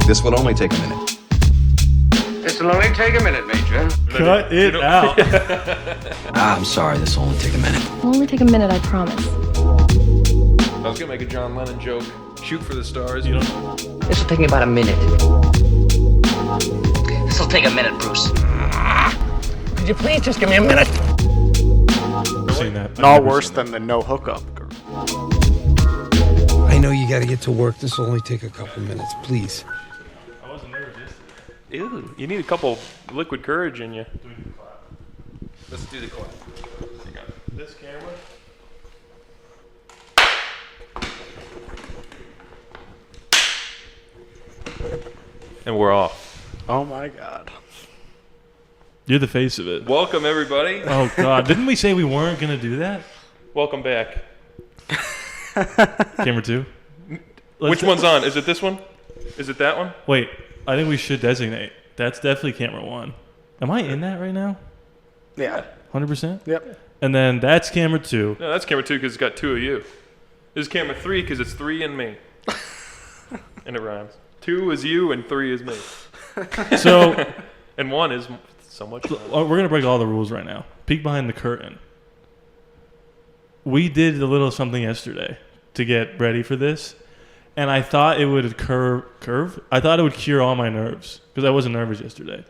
This will only take a minute. This will only take a minute, Major. Cut it out. I'm sorry, this will only take a minute. It'll only take a minute, I promise. I was gonna make a John Lennon joke. Shoot for the stars, you know? This will take me about a minute. This will take a minute, Bruce. Could you please just give me a minute? Seen that. Not worse than the no hookup. I know you gotta get to work. This will only take a couple minutes, please. I wasn't nervous yesterday. Ew, you need a couple liquid courage in you. Let's do the clap. You got this camera. And we're off. Oh my god. You're the face of it. Welcome, everybody. Oh, God. Didn't we say we weren't going to do that? Welcome back. Camera 2? Which one's on? Is it this one? Is it that one? Wait, I think we should designate. That's definitely camera 1. Am I in that right now? Yeah. 100%? Yep. And then that's camera 2. No, that's camera 2 because it's got 2 of you. This is camera 3 because it's 3 and me. And it rhymes. 2 is you and 3 is me. So, and 1 is so much fun. we're going to break all the rules right now. Peek behind the curtain. We did a little something yesterday to get ready for this, and I thought it would curve. I thought it would cure all my nerves because I wasn't nervous yesterday.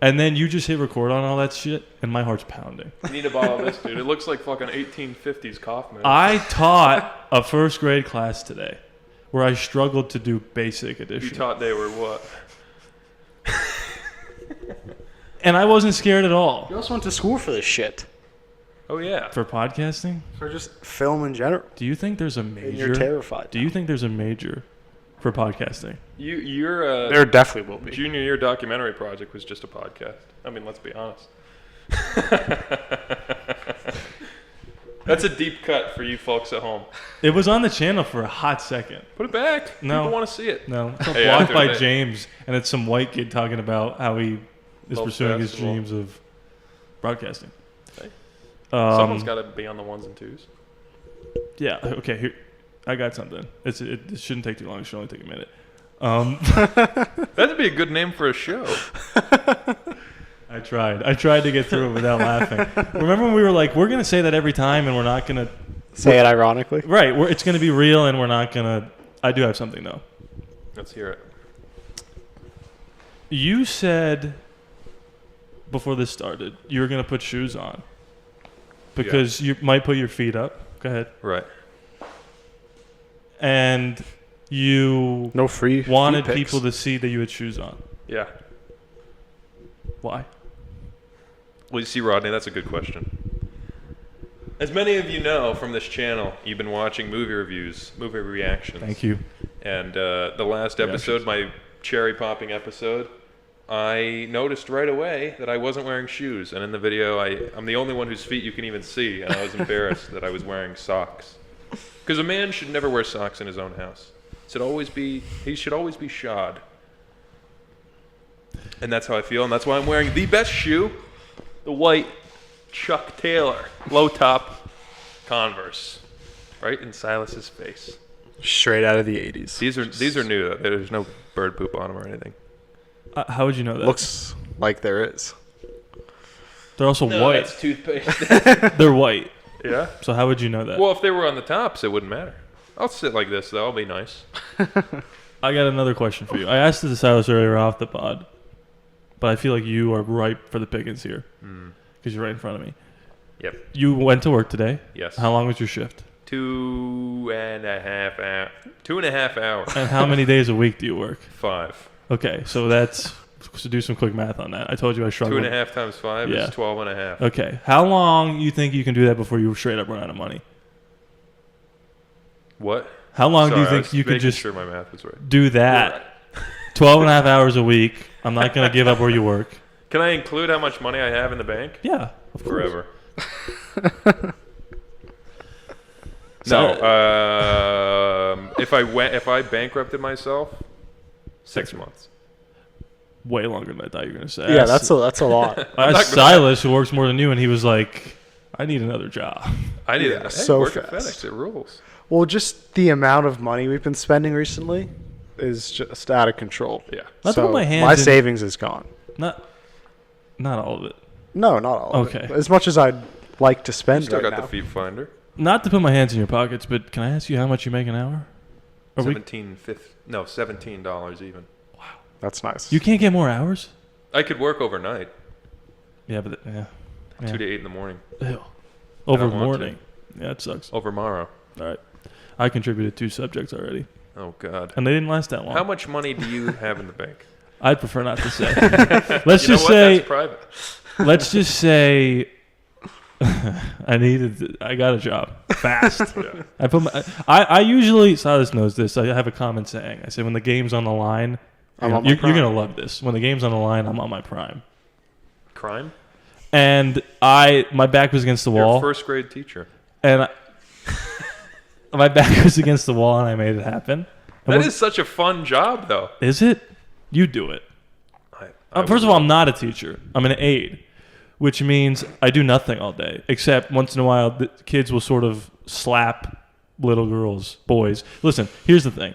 And then you just hit record on all that shit, and my heart's pounding. You need to borrow this, dude. It looks like fucking 1850s Kaufman. I taught a first grade class today where I struggled to do basic addition. You taught they were what? And I wasn't scared at all. You also went to school for this shit. Oh, yeah. For podcasting? For just film in general. Do you think there's a And major? you're terrified. Do you think there's a major for podcasting? Your There definitely will be. junior year documentary project was just a podcast. I mean, let's be honest. That's a deep cut for you folks at home. It was on the channel for a hot second. Put it back. No. People want to see it. No, it's Hey, blocked after by that- James, and it's some white kid talking about how he is Loves pursuing his basketball. dreams of broadcasting. Hey. Someone's got to be on the ones and twos. Yeah. Okay. Here, I got something. It shouldn't take too long. It should only take a minute. That'd be a good name for a show. I tried to get through it without laughing. Remember when we were like, we're gonna say that every time, and we're not gonna Say it ironically. right? It's gonna be real, and we're not gonna. I do have something though. Let's hear it. You said before this started you were gonna put shoes on because you might put your feet up. Go ahead. Right. And you No free wanted feet pics. people to see that you had shoes on. Yeah. Why? Well, you see, Rodney, that's a good question. As many of you know from this channel, you've been watching movie reviews, movie reactions. Thank you. And the last episode, my cherry popping episode, I noticed right away that I wasn't wearing shoes. And in the video, I'm the only one whose feet you can even see. And I was embarrassed that I was wearing socks. Because a man should never wear socks in his own house. He should always be shod. And that's how I feel. And that's why I'm wearing the best shoe, the white Chuck Taylor low top Converse. Right in Silas's face. Straight out of the 80s. These are new though. There's no bird poop on them or anything. How would you know that? Looks like there is. They're also white. That's toothpaste. They're white. Yeah. So how would you know that? Well, if they were on the tops, it wouldn't matter. I'll sit like this though. I'll be nice. I got another question for you. I asked this to Silas earlier off the pod, but I feel like you are ripe for the pickings here because you're right in front of me. Yep. You went to work today. Yes. How long was your shift? 2.5 hours. And how many days a week do you work? 5. Okay, so to do some quick math on that. I told you I struggled. 2.5 times 5 Yeah. is 12.5. Okay, how long you think you can do that before you straight up run out of money? What? How long Sorry, do you I think was you can making just sure my math was right. do that? 12 and a half hours a week. I'm not going to give up where you work. Can I include how much money I have in the bank? Yeah, of course. Forever. No. If I bankrupted myself, 6 months. Way longer than I thought you were going to say. Yeah, that's a lot. I asked Silas, who works more than you, and he was like, I need another job. I need Yeah, to so work at fast. FedEx. It rules. Well, just the amount of money we've been spending recently, is just out of control. Yeah. Not to So put my hands my in- savings is gone. Not all of it. No, not all. Of Okay. it. As much as I'd like to spend Still right got now. the feet finder. Not to put my hands in your pockets, but can I ask you how much you make an hour? Are we, $17 even. That's nice. you can't get more hours? I could work overnight, Yeah, but yeah. 2 to 8 in the morning. Ew. Over don't want morning. Yeah, it sucks. Over tomorrow. All right. I contributed 2 subjects already, Oh God. and they didn't last that long. How much money do you have in the bank? I'd prefer not to say. Let's You know just what? say. That's private. Let's just say. I got a job fast. Yeah. I usually, Silas knows this. I have a common saying. I say when the game's on the line, I'm on my you're prime. gonna love this. When the game's on the line, I'm on my prime. Crime? And my back was against the You're wall, a first grade teacher. and my back was against the wall, and I made it happen. And That is such a fun job, though. Is it? You do it. First of all, I'm not a teacher. I'm an aide, which means I do nothing all day, except once in a while the kids will sort of slap little girls, boys. Listen, here's the thing.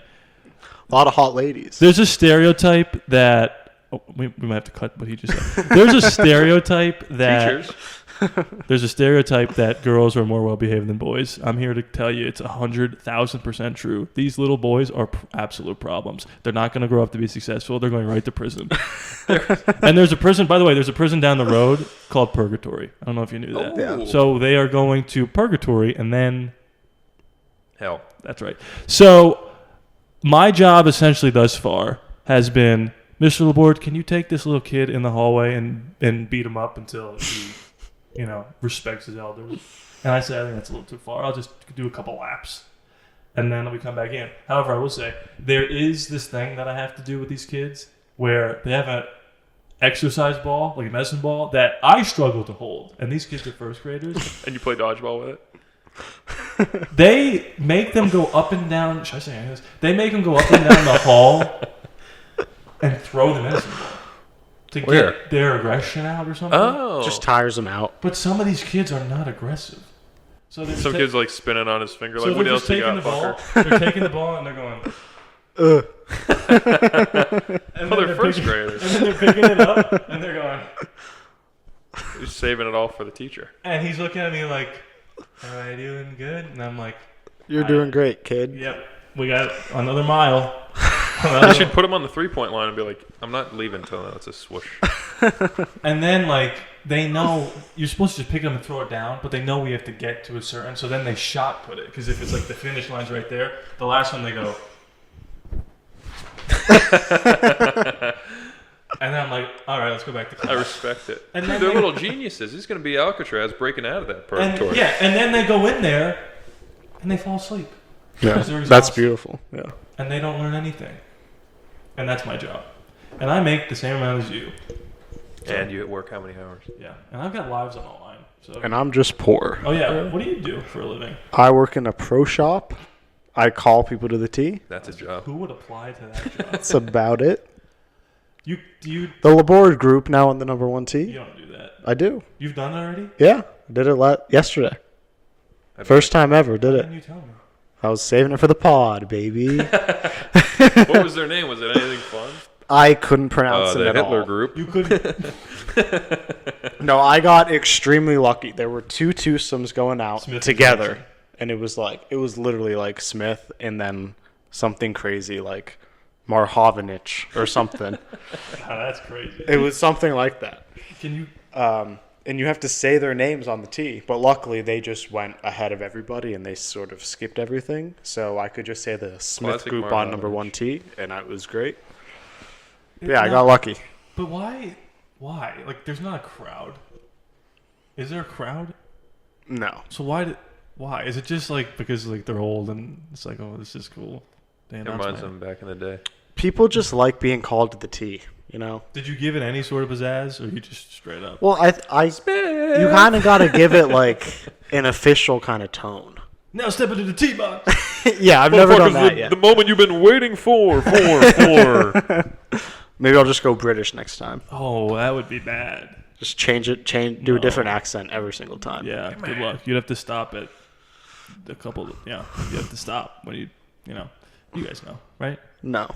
A lot of hot ladies. There's a stereotype that we might have to cut what he just said. There's a stereotype that Teachers. there's a stereotype that girls are more well behaved than boys. I'm here to tell you it's 100,000% true. These little boys are absolute problems. They're not going to grow up to be successful. They're going right to prison. And there's a prison, by the way, there's a prison down the road called Purgatory. I don't know if you knew that. Yeah. So they are going to Purgatory and then Hell. that's right. So my job essentially thus far has been, Mr. Laborde, can you take this little kid in the hallway and beat him up until he, respects his elders? And I say, I think that's a little too far. I'll just do a couple laps. And then we come back in. However, I will say, there is this thing that I have to do with these kids where they have an exercise ball, like a medicine ball, that I struggle to hold. And these kids are first graders. And you play dodgeball with it? They make them go up and down. Should I say this? They make them go up and down the hall and throw the medicine ball to Where? get their aggression out or something. Oh. Just tires them out. But some of these kids are not aggressive. So they're Some kid's like spinning on his finger, so like, what they're else just you taking got, the ball. fucker? They're taking the ball and they're going. And Oh, then they're first picking, graders. And then they're picking it up and they're going. You're saving it all for the teacher. And he's looking at me like, "Am I doing good?" And I'm like, You're doing great, kid. "Yep, we got another mile." You should put him on the 3-point line and be like, I'm not leaving until it's a swoosh. And then, they know you're supposed to just pick it up and throw it down, but they know we have to get to a certain. So then they shot put it, because if it's the finish line's right there, the last one they go. And then I'm like, all right, let's go back to class. I respect it. And Dude, then they're they- little geniuses. He's going to be Alcatraz breaking out of that And, purgatory. yeah, and then they go in there, and they fall asleep. Yeah, Because they're that's exhausted. beautiful. Yeah. And they don't learn anything. And that's my job. And I make the same amount as you. And you at work how many hours? Yeah. And I've got lives on the line. So. And I'm just poor. Oh, yeah. What do you do for a living? I work in a pro shop. I call people to the tee. That's a job. Who would apply to that job? That's about it. You The Laborde group now on the number 1 tee. don't do that. I do. You've done it already? Yeah. I did it yesterday. First time ever. Did Why it. didn't you tell me? I was saving it for the pod, baby. What was their name? Was it anything fun? I couldn't pronounce it The at Hitler all. group. You couldn't. No, I got extremely lucky. There were 2 twosomes going out Smith and together, Jackson. and it was literally like Smith and then something crazy like Marhavanich or something. That's crazy. It was something like that. Can you? And you have to say their names on the tee, but luckily they just went ahead of everybody and they sort of skipped everything, so I could just say the Smith Classic group on number Marhavanich. 1 tee, and it was great. Yeah, I got lucky. But why? Why? There's not a crowd. Is there a crowd? No. So why? Is it just because they're old and it's oh, this is cool? They It announced reminds my- them back in the day. People just like being called to the tee, you know? Did you give it any sort of pizzazz, or you just straight up? Well, you kind of got to give it an official kind of tone. Now step into the tee box. Yeah, I've never done that yet. The moment you've been waiting for. Maybe I'll just go British next time. Oh, that would be bad. Just do a different accent every single time. Yeah, good luck. You'd have to stop at a couple. You have to stop when you guys know, right? No.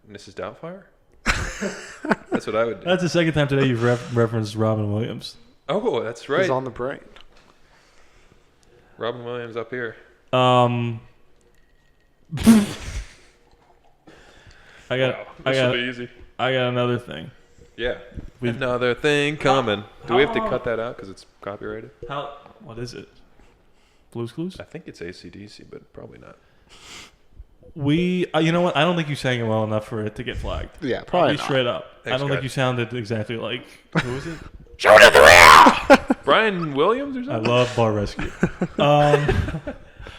Mrs. Doubtfire? That's what I would do. That's the second time today you've referenced Robin Williams. Oh, that's right. He's on the brain. Robin Williams up here. I got. Wow, I this got. will be easy. I got another thing. Yeah. We've- Another thing coming. Do we have to how- cut that out because it's copyrighted? What is it? Blue's Clues? I think it's AC/DC, but probably not. You know what? I don't think you sang it well enough for it to get flagged. Yeah, I'll probably be not. straight up. I Thanks, don't think guys. you sounded exactly like who was it? Brian Williams or I something? love Bar Rescue.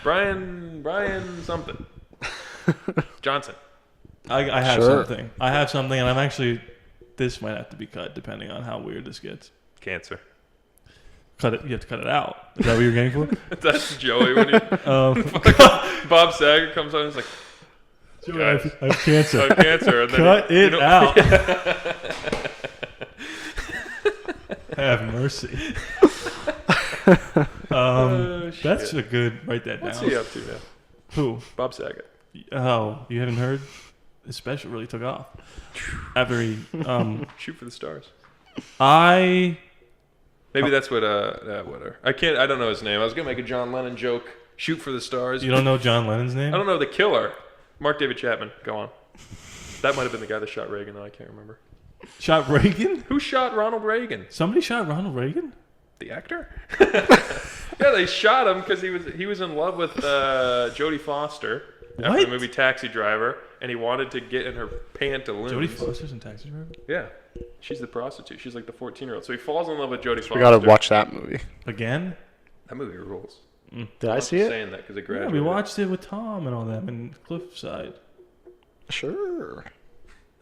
Brian something. Johnson. I have Sure. something. I have something, and I'm actually. This might have to be cut depending on how weird this gets. Cancer. Cut it. You have to cut it out. Is that what you're getting for? That's Joey when he, Bob Saget comes on and is like, Joey, I have cancer. I have cancer. And then Cut he, it out. Have mercy. That's a good. Write that What's down. he up to now? Who? Bob Saget. Oh, you haven't heard? His special really took off after he. Shoot for the stars. Maybe that's what whatever. I don't know his name. I was gonna make a John Lennon joke. Shoot for the stars. You don't know John Lennon's name? I don't know the killer. Mark David Chapman. Go on. That might have been the guy that shot Reagan, though. I can't remember. Shot Reagan? Who shot Ronald Reagan? Somebody shot Ronald Reagan? The actor? Yeah, they shot him because he was in love with Jodie Foster after What? the movie Taxi Driver, and he wanted to get in her pantaloons. Jodie Foster's in Taxi Driver? Yeah, she's the prostitute. She's like the 14-year-old. So he falls in love with Jodie Foster. We gotta watch that movie. Again? That movie rules. Did I I'm see just it? saying that because it Yeah, graduated. we watched it with Tom and all them in Cliffside. Sure.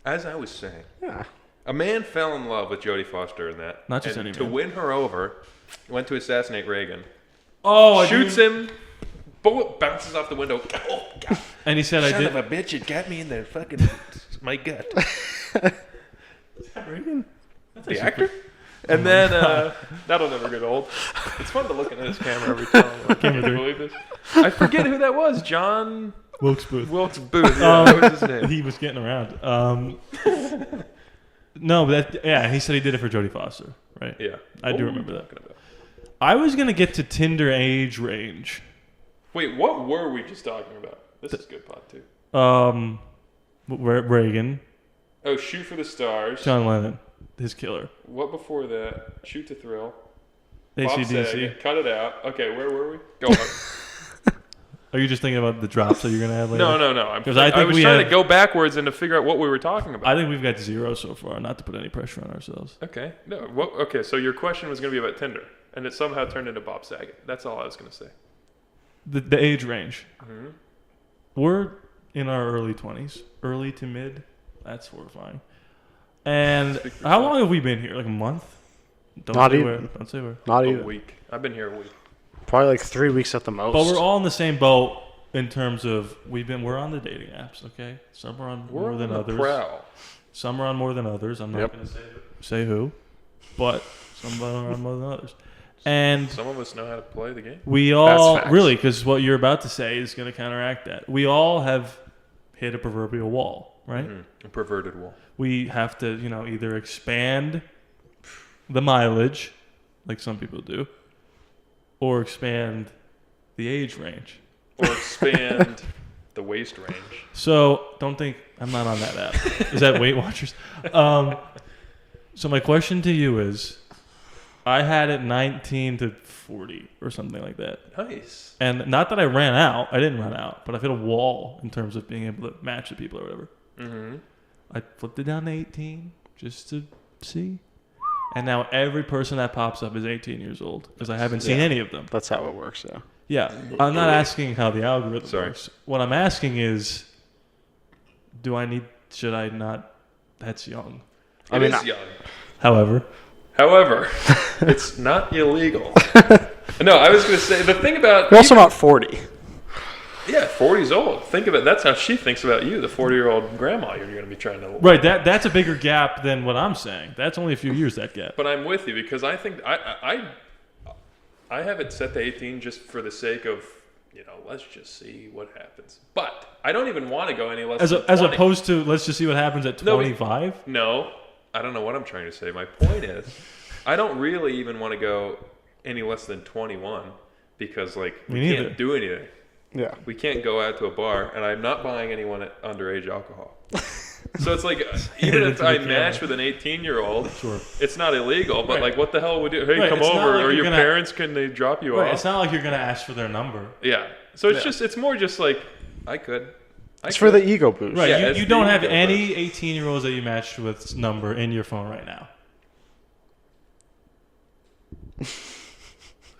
As I was saying, Yeah. a man fell in love with Jodie Foster in that. Not just and any to man. win her over, went to assassinate Reagan. Oh, Shoots him. Bullet bounces off the window. Oh, God. And he said, Son I did. of a bitch, it got me in the fucking my gut. Reagan? The actor? And then that'll never get old. It's fun to look into this camera every time. Like, can you believe this? I forget who that was. John Wilkes Booth. Wilkes Booth. Yeah, that was his name. He was getting around. No, but he said he did it for Jodie Foster, right? Yeah, I What do were we remember that. talking about? I was going to get to Tinder age range. Wait, what were we just talking about? This is good pod too. Reagan, Oh, Shoot for the Stars. John Lennon, his killer. What before that? Shoot to Thrill. Bob AC/DC. Saget. Cut it out. Okay, where were we? Go on. Are you just thinking about the drops that you're going to have later? No. I was trying to go backwards and to figure out what we were talking about. I think we've got 0 so far, not to put any pressure on ourselves. Okay. No. Okay. So your question was going to be about Tinder, and it somehow turned into Bob Saget. That's all I was going to say. The age range. Mm-hmm. We're in our early 20s, early to mid. That's horrifying. And Speak for how yourself. long have we been here? Like a month? Don't Not say even. where. Don't say where. Not A even. week. I've been here a week. Probably like 3 weeks at the most. But we're all in the same boat in terms of we're on the dating apps, okay? Some are on We're more on than the others. prowl. Some are on more than others. I'm not Yep. going to say who, but some are on more than others. And Some of us know how to play the game. we all facts. really, because what you're about to say is going to counteract that. We all have hit a proverbial wall, right? A perverted wall. We have to, either expand the mileage, like some people do, or expand the age range. Or expand the waist range. So don't think I'm not on that app. Is that Weight Watchers? So my question to you is, I had it 19 to 40 or something like that. Nice. And not that I ran out. I didn't run out, but I've hit a wall in terms of being able to match the people or whatever. Mm-hmm. I flipped it down to 18 just to see. And now every person that pops up is 18 years old because I haven't seen any of them. That's how it works, yeah. Yeah, I'm not asking how the algorithm Sorry. works. What I'm asking is, should I not? That's young. It is young. However, it's not illegal. No, I was going to say, the thing about... You're also not 40. Yeah, 40's old. Think of it. That's how she thinks about you, the 40-year-old grandma you're going to be trying to... right, that's a bigger gap than what I'm saying. That's only a few years, that gap. But I'm with you because I think... I have it set to 18 just for the sake of, let's just see what happens. But I don't even want to go any less As than 20. as opposed to let's just see what happens at 25. No, I don't know what I'm trying to say. My point is, I don't really even want to go any less than 21 because we can't do anything. Yeah. We can't go out to a bar, and I'm not buying anyone underage alcohol. So it's like, even if I match with an 18-year-old, Sure. it's not illegal, but Right. what the hell would you, hey, Right, come it's not over, like or you're your gonna- parents, can they drop you Right. off? It's not like you're gonna ask for their number. Yeah. So it's more just I could. It's for the ego boost. Right. Yeah, you it's you don't the have ego any 18-year-olds that you matched with's number in your phone right now.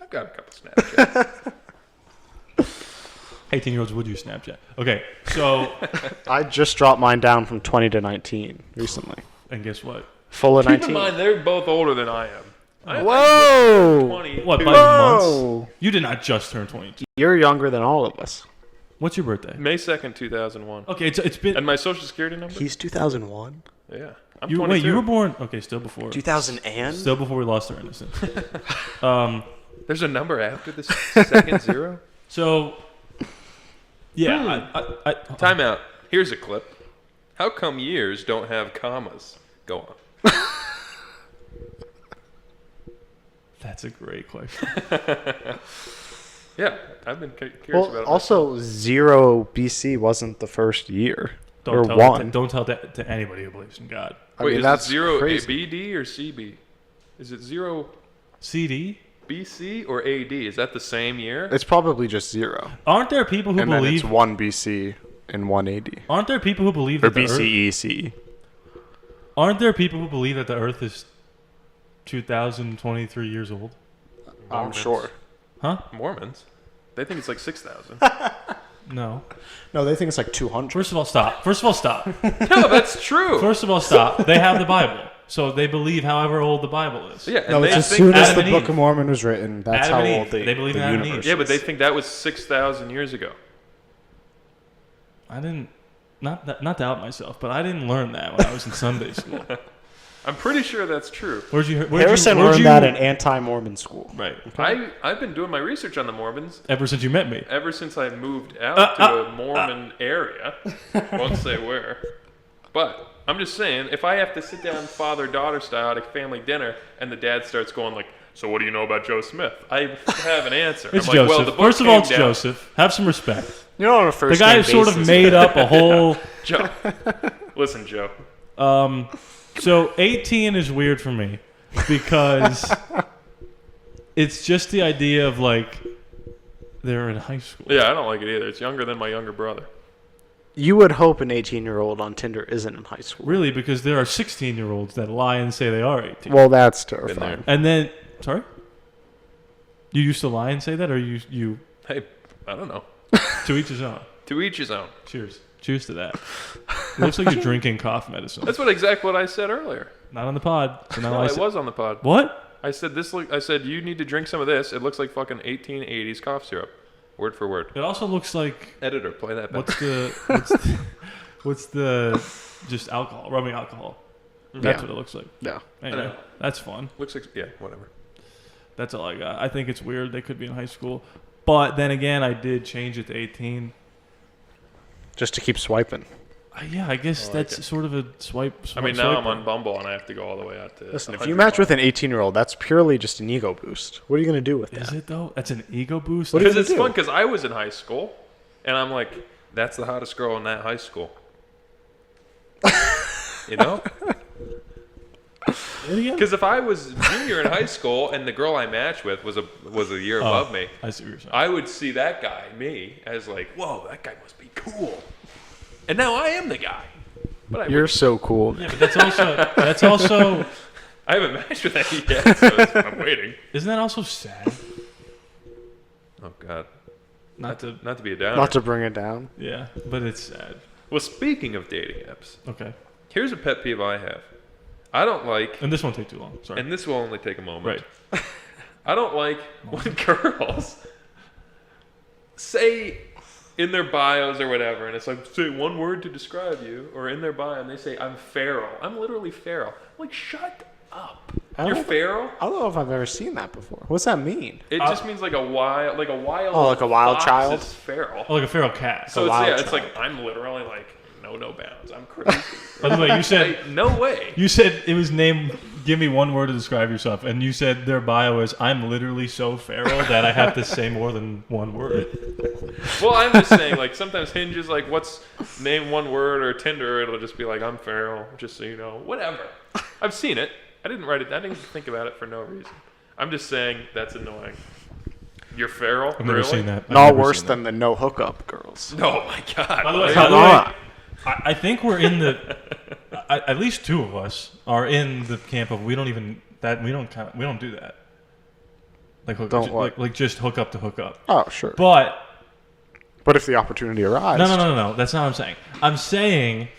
I've got a couple Snapchats. 18-year-olds would use Snapchat. Okay. So, I just dropped mine down from 20 to 19 recently. and guess what? Full of Keep 19. in mind, they're both older than I am. I'm Whoa! 20. What, by Whoa! months? You did not just turn 22. You're younger than all of us. What's your birthday? May 2nd, 2001. Okay, it's been... And my social security number? He's 2001. Yeah. I'm You, 22. wait, you were born... Okay, still before. 2000 and? Still before we lost our innocence. There's a number after the second zero? So, yeah. Time out. Here's a clip. How come years don't have commas? Go on. That's a great question. Yeah, I've been curious Well, about it. also, 0 BC wasn't the first year. or Don't tell, 1. Don't tell that to anybody who believes in God. I Wait, mean, is that's it 0 crazy. BD or CB? Is it 0 CD? BC or AD? Is that the same year? It's probably just 0. Aren't there people who And then believe... it's 1 BC and 1 AD. Aren't there people who believe Or that the Earth... BCE, CE. Aren't there people who believe that the Earth is 2,023 years old? I'm Mormons. sure. Huh? Mormons? They think it's like 6,000. No. No, they think it's like 200. First of all, stop. No, that's true. First of all, stop. They have the Bible. So they believe however old the Bible is. Yeah, and No, they it's as think soon as Adam the and Book Eve. of Mormon was written. That's Adam how and old Eve. the, They believe the in Adam and universe Eve. Yeah, but they is. think that was 6,000 years ago. I didn't... Not to out myself, but I didn't learn that when I was in Sunday school. I'm pretty sure that's true. Harrison learned that in anti-Mormon school. Right. I've been doing my research on the Mormons Ever since you met me. ever since I moved out to a Mormon area. Won't say where. But I'm just saying, if I have to sit down father-daughter style at a family dinner and the dad starts going like, so what do you know about Joe Smith? I have an answer. It's I'm Joseph. like, well, the book First of all, came it's down. Joseph. Have some respect. You're on a The first guy name sort of basis. made up a whole... Joe. Listen, Joe. So 18 is weird for me because it's just the idea of like they're in high school. Yeah, I don't like it either. It's younger than my younger brother. You would hope an 18-year-old on Tinder isn't in high school. Really, because there are 16-year-olds that lie and say they are 18. Well, that's Been terrifying. there. And then, sorry? You used to lie and say that, or you Hey, I don't know. to each his own? To each his own. Cheers. Cheers to that. It looks like you're drinking cough medicine. That's exactly what I said earlier. Not on the pod. So now No, I I said, was on the pod. What? I said I said you need to drink some of this. It looks like fucking 1880s cough syrup. Word for word. It also looks like Editor, play that back. what's the just alcohol, rubbing alcohol. That's Yeah. what it looks like. Yeah. Anyway, know. that's fun. Looks like whatever. That's all I got. I think it's weird they could be in high school. But then again, I did change it to 18. Just to keep swiping. Yeah, I guess I like that's it. sort of a swipe. I mean, now I'm on Bumble and I have to go all the way out to. Listen, if 100 you match with miles. an 18-year-old, that's purely just an ego boost. What are you going to do with Is that? it though? That's an ego boost. What do you Because it's do? fun. Because I was in high school, and I'm like, that's the hottest girl in that high school. You know? Because if I was junior in high school and the girl I matched with was a year above me, I see what you're saying. I would see that guy, me, as like, whoa, that guy must be cool. And now I am the guy. But I, You're so cool. Yeah, but that's also I haven't matched with any yet, so I'm waiting. isn't that also sad? Oh God, Not to not to be a downer. Not to bring it down. yeah, but it's sad. Well, speaking of dating apps, Okay, here's a pet peeve I have. I don't like, and this won't take too long. Sorry. and this will only take a moment. Right. I don't like when girls say in their bios or whatever, and it's like, say one word to describe you, or in their bio, and they say, I'm feral. I'm literally feral. I'm like, shut up. You're feral? I don't know if I've ever seen that before. What's that mean? It just means like a wild Oh, like a wild fox child? is feral. Oh, like a feral cat. So wild it's child. like I'm literally like no bounds. I'm crazy. By the way, you said Like, no way. you said it was named. Give me one word to describe yourself, and you said their bio is "I'm literally so feral that I have to say more than one word." Well, I'm just saying, like, sometimes Hinge is like, what's name one word, or Tinder, it'll just be like, I'm feral, just so you know. Whatever. I've seen it. I didn't write it. I didn't think about it for no reason. I'm just saying that's annoying. You're feral? I've never Really? seen that. I've Not never worse seen than the no hookup girls. Oh, my God. By the way, Come on. I think we're in the. At least two of us are in the camp of we don't do that. Like hook, Don't what? like just hook up to hook up. Oh, sure. But But if the opportunity arises. no. That's not what I'm saying. I'm saying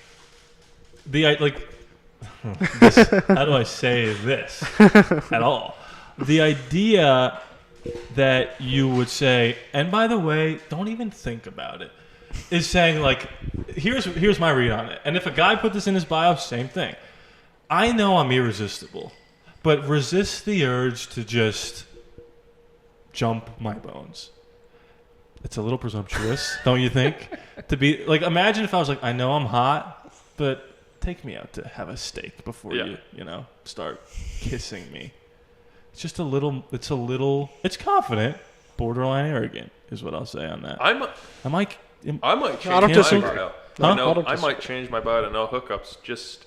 how do I say this at all? The idea that you would say, and by the way, don't even think about it, is saying like, here's my read on it. And if a guy put this in his bio, same thing. I know I'm irresistible, but resist the urge to just jump my bones. It's a little presumptuous, don't you think? To be like, imagine if I was like, I know I'm hot, but take me out to have a steak before you start kissing me. It's just it's confident, borderline arrogant is what I'll say on that. I might change my bio. Huh? I might change my bio to no hookups just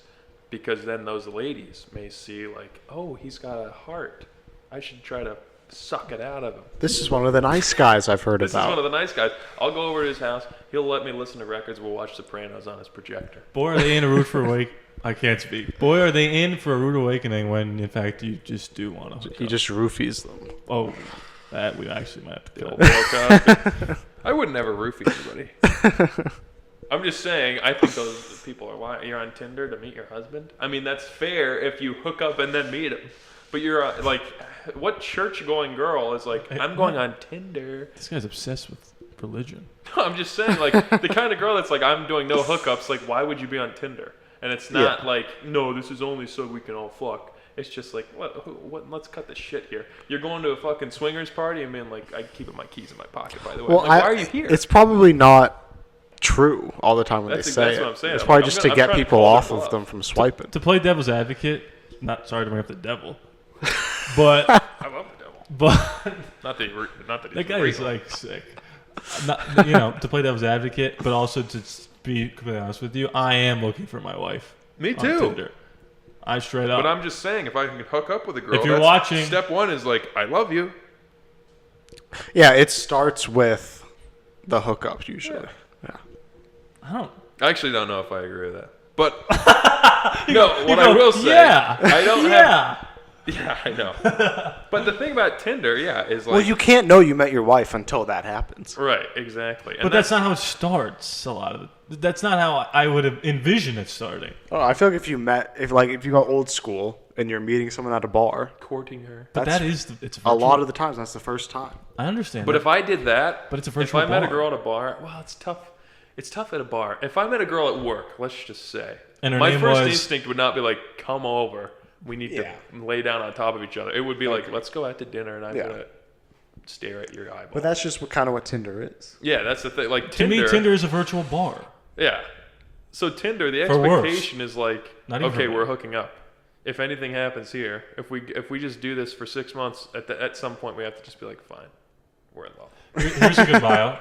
because then those ladies may see like, oh, he's got a heart. I should try to suck it out of him. This is one of the nice guys I've heard This about. is one of the nice guys. I'll go over to his house. He'll let me listen to records. We'll watch Sopranos on his projector. Boy, are they in a rude for awake. I can't speak. Boy, are they in for a rude awakening when, in fact, you just do want to hook He up. just roofies them. Oh, that we actually might have to The kill. old Bill Cosby. I would never roofie anybody. I'm just saying, I think those people are why you're on Tinder to meet your husband. I mean, that's fair if you hook up and then meet him. But you're like, what church-going girl is like, I'm going on Tinder. This guy's obsessed with religion. I'm just saying, like, the kind of girl that's like, I'm doing no hookups, like, why would you be on Tinder? And it's not like, no, this is only so we can all fuck. It's just like, what? Let's cut the shit here. You're going to a fucking swingers party and being like, I keep my keys in my pocket, by the way. Well, like, why are you here? It's probably not true all the time when That's they say what I'm it. saying. It's probably I'm just gonna- to I'm get trying to people call off their of bluff. them from swiping. To play devil's advocate, not sorry to bring up the devil, but I love the devil. but Not that he's that guy is real. like sick. Not, to play devil's advocate, but also to be completely honest with you, I am looking for my wife. Me on too. Tinder. I straight up. But I'm just saying, if I can hook up with a girl, If you're that's- watching- step one is like, I love you. Yeah, it starts with the hookup usually. Yeah. I don't. I actually don't know if I agree with that. But no, what I go, will say, yeah, I don't yeah. have. Yeah, I know. But the thing about Tinder, is like, Well, you can't know you met your wife until that happens. right, exactly. And But that's not how it starts. A lot of it. That's not how I would have envisioned it starting. Oh, I feel like if you go old school and you're meeting someone at a bar, courting her. But That's it's a lot of the times that's the first time. I understand. But that. if I did that, But it's a if virtual I met a bar. girl at a bar, well, it's tough. It's tough at a bar. If I met a girl at work, let's just say, And her my name first was- instinct would not be like, come over. We need Yeah. to lay down on top of each other. It would be like, let's go out to dinner and I'm Yeah. going to stare at your eyeball. But that's just what Tinder is. Yeah, that's the thing. Like to Tinder. me, Tinder is a virtual bar. Yeah. So Tinder, the For worse. expectation is like, Not even okay, for we're better. hooking up. If anything happens here, if we just do this for 6 months, at some point we have to just be like, fine, we're in love. Here's a good bio.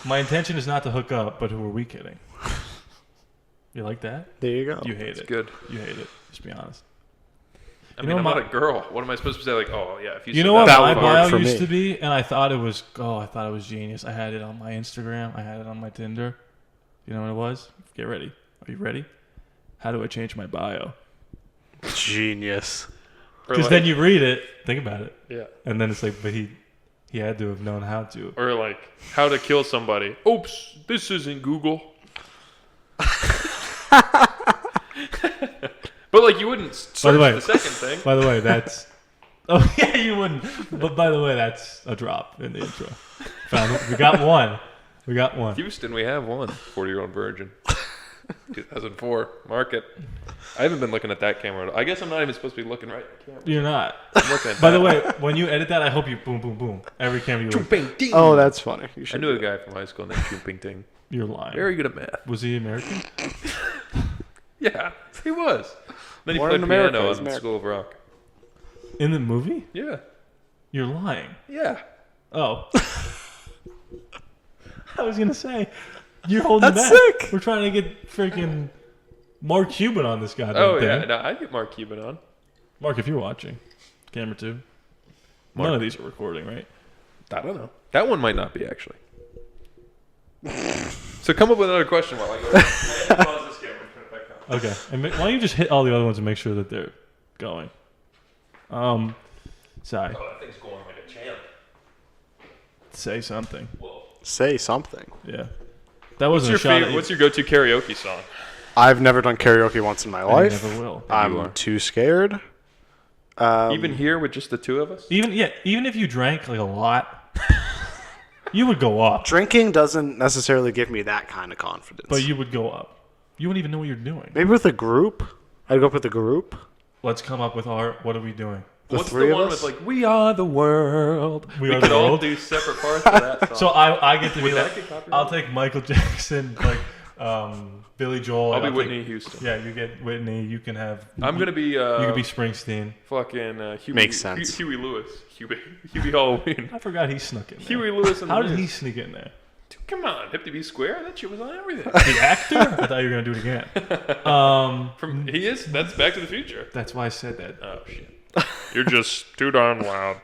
My intention is not to hook up, but who are we kidding? You like that? There you go. You hate it. Good. You hate it. Just be honest. I You mean, know I'm my- not a girl. What am I supposed to say? Like, oh yeah, if you You said know what that, my would work bio for used me. to be, and I thought it was genius. I had it on my Instagram. I had it on my Tinder. You know what it was? Get ready. Are you ready? How do I change my bio? Genius. or Because like, then you read it, think about it, yeah, and then it's like, but he had to have known how to. or like how to kill somebody. Oops, this isn't Google. But like you wouldn't search way- the second thing. By the way, that's. Oh yeah, you wouldn't. But by the way, that's a drop in the intro. Found it. We got one. We got one. Houston, we have one 40-year-old virgin. 2004. Mark it. I haven't been looking at that camera. I guess I'm not even supposed to be looking right at the camera. You're not. I'm looking at By that. the way, when you edit that, I hope you boom, boom, boom. Every camera you look. Oh, that's funny. You I should knew a do that. guy from high school named Chumping Ting. You're lying. Very good at math. Was he American? Yeah, he was. Then he Born played in America, piano he's on American. School of Rock. In the movie? Yeah. You're lying. Yeah. Oh. I was going to say, you're holding That's back. sick. We're trying to get freaking Mark Cuban on this goddamn Oh, thing. yeah. No, I'd get Mark Cuban on. Mark, if you're watching, camera 2. None of these are recording, right? I don't know. That one might not be, actually. So come up with another question while I go. I have to pause this camera and put it back on. Okay. And why don't you just hit all the other ones and make sure that they're going? Sorry. Oh, that thing's going like a champ. Say something. Say something. Yeah. That wasn't What's a your shot favorite? at you. What's your go-to karaoke song? I've never done karaoke once in my And you life. never will. I'm too scared. Even here with just the two of us? Even if you drank like a lot, you would go up. Drinking doesn't necessarily give me that kind of confidence. But you would go up. You wouldn't even know what you're doing. Maybe with a group. I'd go up with a group. Let's come up with what are we doing? What's three the of one us? with like "We Are the World"? We We Are could the all World? do separate parts of that song. So I get to be Would that like, get copyrighted? I'll take Michael Jackson, like Billy Joel. I'll be take- Whitney Houston. Yeah, you get Whitney. You can have. I'm gonna be. You can be Springsteen. fucking Huey. Makes sense. Huey Lewis. Huey Halloween. I forgot he snuck in there. Huey Lewis. And How the did he News. sneak in there? Dude, come on, Hip to Be Square. That shit was on everything. The actor? I thought you were gonna do it again. He is. That's Back to the Future. That's why I said that. Oh shit. You're just too darn loud.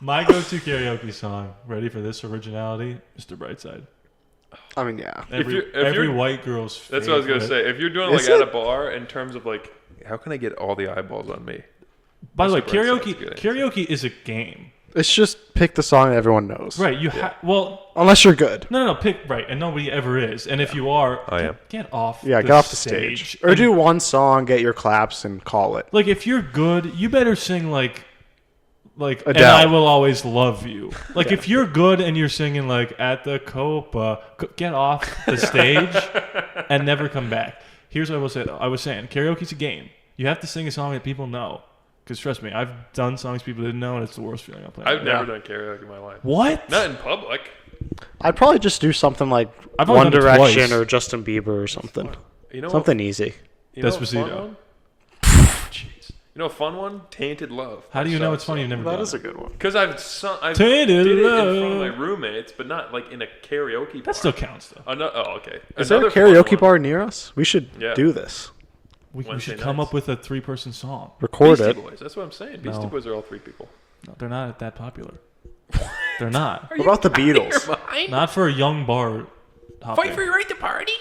My go-to karaoke song. Ready for this originality? Mr. Brightside. I mean, yeah. Every white girl's. That's what I was gonna favorite. say. If you're doing Is like at it? a bar, in terms of like, how can I get all the eyeballs on me? By the way, Mr. Brightside's karaoke. a good answer. Karaoke is a game, It's just pick the song that everyone knows. right? You well, Unless you're good. no, pick right, and nobody ever is. And if you are, I am. get off. Yeah, get off the stage. Or And, do one song, get your claps, and call it. like if you're good, you better sing like and Adele. I will always love you. Like if you're good and you're singing like at the Copa, get off the stage and never come back. Here's what I will say though. I was saying karaoke's a game. You have to sing a song that people know. Because trust me, I've done songs people didn't know, and it's the worst feeling I'm playing. I've never done karaoke in my life. What? Not in public. I'd probably just do something like I've only One done it Direction twice. or Justin Bieber or something. You know Something easy. You know a Despacito. fun one? Jeez. You know a fun one? Tainted Love. How do you know it's funny? You've never That done is a it. good one. Because I've Tainted did it in Love. front of my roommates, but not like in a karaoke bar. That still counts though. Oh, okay. Is there a Another fun karaoke one. bar near us? We should Yeah. do this. We Wednesday should come nights. up with a 3-person song. Record Beastie it. Boys. That's what I'm saying. Beastie No. Boys are all three people. No, they're not that popular. They're not. What about the Beatles? Not for a young bar. Fight for your right to party.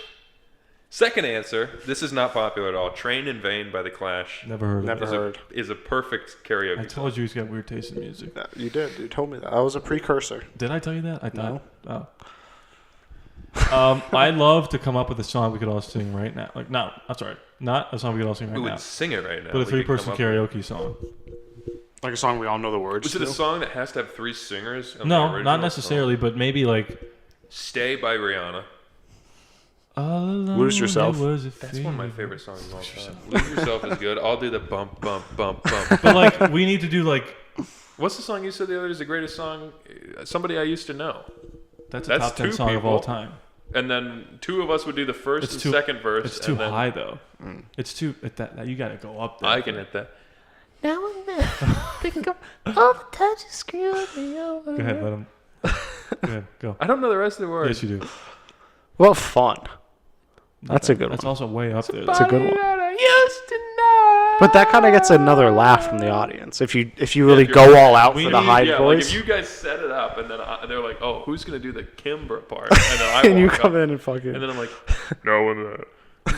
Second answer. This is not popular at all. Train in Vain by The Clash. Never heard of Never it. heard. Is a perfect karaoke I song. told you he's got weird taste in music. Yeah, you did. You told me that. I was a precursor. Did I tell you that? I thought. Oh. I love to come up with a song we could all sing right now. Like, no, I'm sorry. Not a song we could all sing right We now. would sing it right now. But a We could 3-person come up karaoke song. Like a song we all know the words with- Was it a to? song that has to have three singers? of the No, original not necessarily, but maybe like. song? Stay by Rihanna. All alone Lose Yourself. there was a That's one of my feeling. favorite songs of all time. Lose Yourself is good. I'll do the bump, bump, bump, bump. But like, we need to do like. What's the song you said the other day is the greatest song? Somebody I used to know. That's a That's top 10 two song of all people. time. And then two of us would do the first and second verse. It's too and then high though. It's too. That you got to go up there. I can hit that. Now and then, think of all the times you screwed me over. Go ahead, let him. Go ahead, go. I don't know the rest of the words. Yes, you do. Well, fun. That's a good That's one. also way up there. That's a good one. That I used to know. But that kind of gets another laugh from the audience if you really if you're- go all out we for the need- high Yeah, like voice. if you guys set it up and then they're like, "Oh, who's gonna do the Kimbra part?" And then I and you walk come up, in and fucking. and then I'm like, "No one."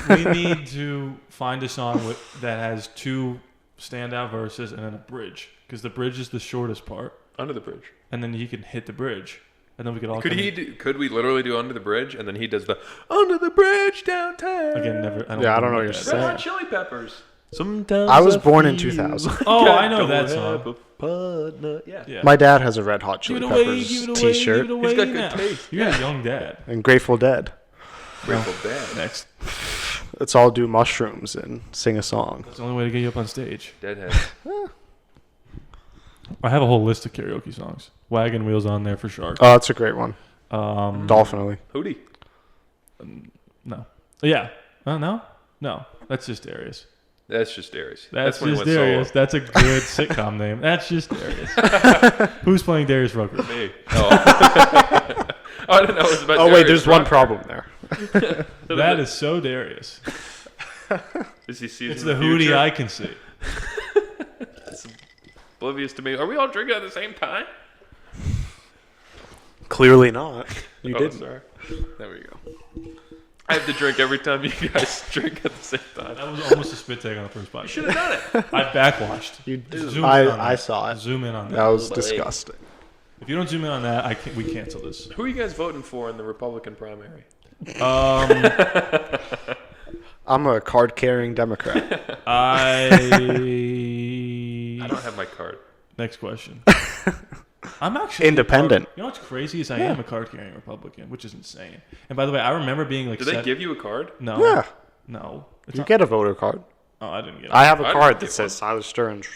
We need to find a song that has 2 standout verses and then a bridge, because the bridge is the shortest part, Under the Bridge. and then he can hit the bridge, and then we could all. Could come he? in. Could we literally do Under the Bridge and then he does the Under the Bridge downtown? Again? Never. Yeah, I don't know what what you're that is. Red saying. Hot Chili Peppers. Sometimes I was born in feel 2000. Oh, I know don't that have song. a partner. Yeah. Yeah. My dad has a Red Hot Give Chili it away, Peppers give it away, T-shirt give it away He's got good now. taste. You got a young dad. and Grateful Dead. Grateful Dead. Next. Let's all do mushrooms and sing a song. That's the only way to get you up on stage. Deadhead. I have a whole list of karaoke songs. Wagon Wheels on there for sure. Oh, that's a great one. Dolphin. Dolphinally. Hootie. No. Yeah. No? No. That's just Darius. That's just Darius. That's when he just went Darius. solo. That's a good sitcom name. That's just Darius. Who's playing Darius Rucker? Me. Oh. I didn't know it was about Oh, wait, Darius there's one Rucker. problem there. That is so Darius. Is he seeing It's the the Hootie future? I can see. It's oblivious to me. Are we all drinking at the same time? Clearly not. You Oh, didn't. sorry. There we go. I have to drink every time you guys drink at the same time. That was almost a spit take on the first podcast. Should have done it. I backwashed. You, Zoom in on I that. saw it. Zoom in on that. That was disgusting. If you don't zoom in on that, we cancel this. Who are you guys voting for in the Republican primary? I'm a card-carrying Democrat. I don't have my card. Next question. I'm actually Independent. You know what's crazy is I am a card-carrying Republican, which is insane. And by the way, I remember being like, Did they give you a card? No, Yeah. no. It's You not- get a voter card. Oh, I didn't get it. I have a I card didn't that get says Silas Stearns,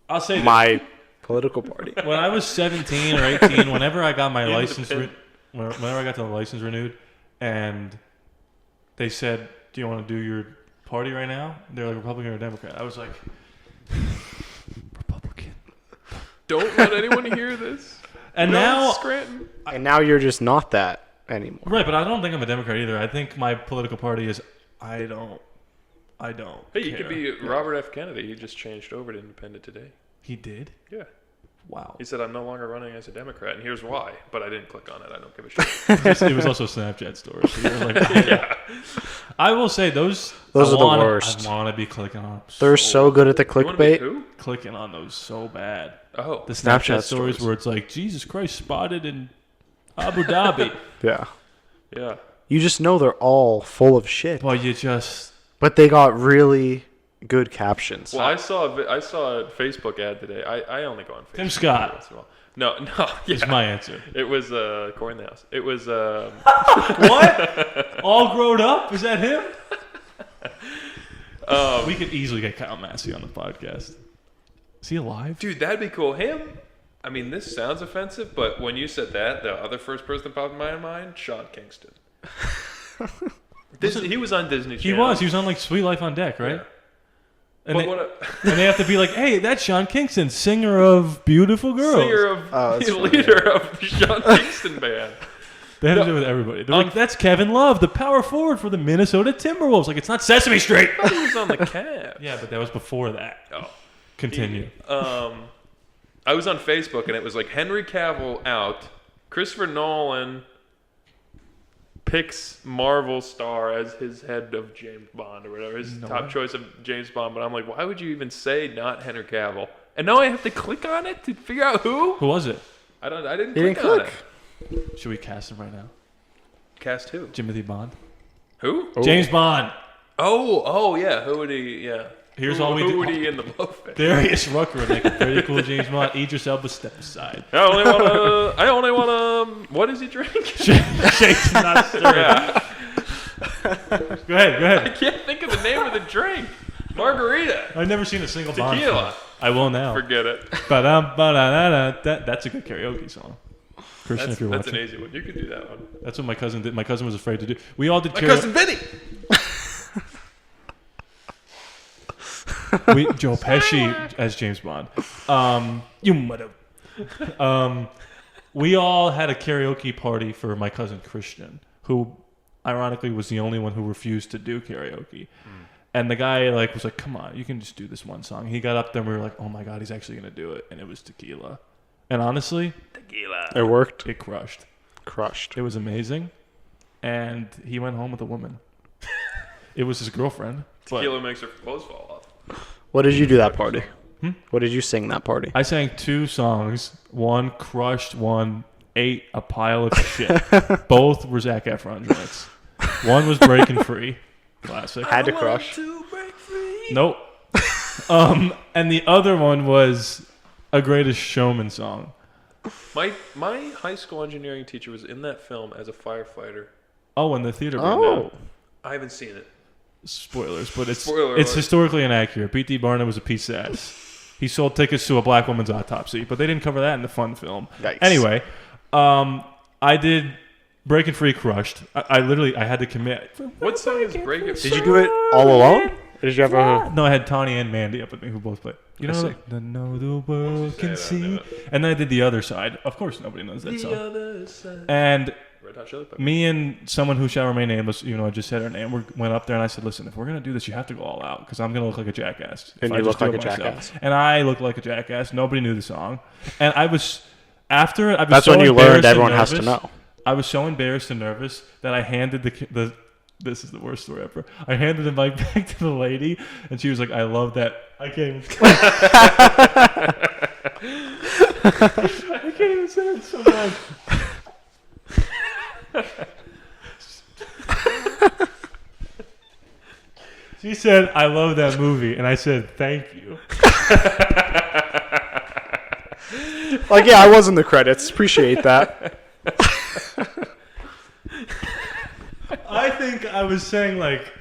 I'll say this. my political party. When I was 17 or 18, whenever I got my license, Independent. whenever I got the license renewed, and they said, "Do you want to do your party right now?" They're like, "Republican or Democrat?" I was like, "Republican." Don't let anyone hear this. And No, now, Scranton. And now you're just not that anymore. right? But I don't think I'm a Democrat either. I think my political party is I don't. Hey, you care. could be Robert F. Kennedy. He just changed over to Independent today. He did. Yeah. Wow. He said, I'm no longer running as a Democrat, and here's why. But I didn't click on it. I don't give a shit. It was also Snapchat stories. So you were like, I will say those Those I are the wanna- worst. I want to be clicking on. They're so good at the You wanna be clickbait. who? Clicking on those so bad. Oh. The Snapchat, Snapchat stories stories. where it's like Jesus Christ spotted in Abu Dhabi. Yeah. Yeah. You just know they're all full of shit. Well, you just But they got really good captions. Well, I saw a Facebook ad today. I only go on Facebook. Tim Scott once in a while. No. Yeah. is my answer. It was Corey in the House. It was What? All grown up? Is that him? We could easily get Kyle Massey on the podcast. Is he alive? dude, that'd be cool. Him. I mean, this sounds offensive, but when you said that, the other first person that popped in my mind, Sean Kingston. He was on Disney He Channel. was. He was on like Sweet Life on Deck, right? Yeah. And, But they, what a and they have to be like, "Hey, that's Sean Kingston, singer of Beautiful Girls." singer of Oh, that's the funny. leader of the Sean Kingston band. They have to do it with everybody. They're like, "That's Kevin Love, the power forward for the Minnesota Timberwolves." Like, it's not Sesame Street. He was on the Cavs. Yeah, but that was before that. Oh. Continue. I was on Facebook and it was like Henry Cavill out, Christopher Nolan picks Marvel star as his head of James Bond or whatever, his top choice of James Bond. But I'm like, why would you even say not Henry Cavill? And now I have to click on it to figure out who. Who was it? I didn't You click didn't on click. it. Should we cast him right now? Cast who? Timothy Bond. Who? James Bond. Oh yeah. Who would he? Yeah. Here's who, all we who do. would he in the blowfish? Darius Rucker would make a pretty cool James Bond. Idris Elba, step aside. I only wanna. What does he drink? Shake's not stirring. Yeah. Go ahead. I can't think of the name of the drink. Margarita. I've never seen a single Bond Tequila. film. I will now. Forget it. That's a good karaoke song. Christian, if you're That's an watching. easy one. You could do that one. That's what my cousin did. My cousin was afraid to do. We all did My karaoke. cousin Vinny. Joe Pesci as James Bond. You mother. We all had a karaoke party for my cousin Christian, who ironically was the only one who refused to do karaoke. And the guy was like, "Come on, you can just do this one song." He got up there and we were like, "Oh my god, he's actually gonna do it!" And it was Tequila. And honestly, It worked. it crushed. Crushed. It was amazing. And he went home with a woman. It was his girlfriend. But Tequila makes her clothes fall off. What did you do that party? What did you sing that party? I sang 2 songs. One crushed, one ate a pile of shit. Both were Zac Efron joints. One was Breaking Free. Classic. Had to crush. Nope. And the other one was a Greatest Showman song. My high school engineering teacher was in that film as a firefighter. Oh, when the theater burned down. I haven't seen it. Spoilers, but it's Spoiler it's alert. historically inaccurate. P.T. Barnum was a piece of ass. He sold tickets to a black woman's autopsy, but they didn't cover that in the fun film. Yikes. Anyway, I did Breaking Free Crushed. I literally had to commit. What song is Break It? Did you do it all alone? Or did you have a... No, I had Tawny and Mandy up with me who both played. You I know, see. the know the world Say can it, I see. knew it. And then I did The Other Side. Of course, nobody knows that song. Other side. And Red Hot Chili Peppers. me and someone who shall remain nameless, I just said her name, went up there and I said, listen, if we're going to do this, you have to go all out because I'm going to look like a jackass. And if you I just look do like it a myself." jackass. And I looked like a jackass. Nobody knew the song. And I was, after it, I was That's so when you embarrassed learned and everyone has to nervous. know. I was so embarrassed and nervous that I handed the this is the worst story ever. I handed the mic back to the lady, and she was like, I love that. I can't even say it so bad. She said, I love that movie. And I said, thank you. Like, yeah, I was in the credits. Appreciate that. I think I was saying, like,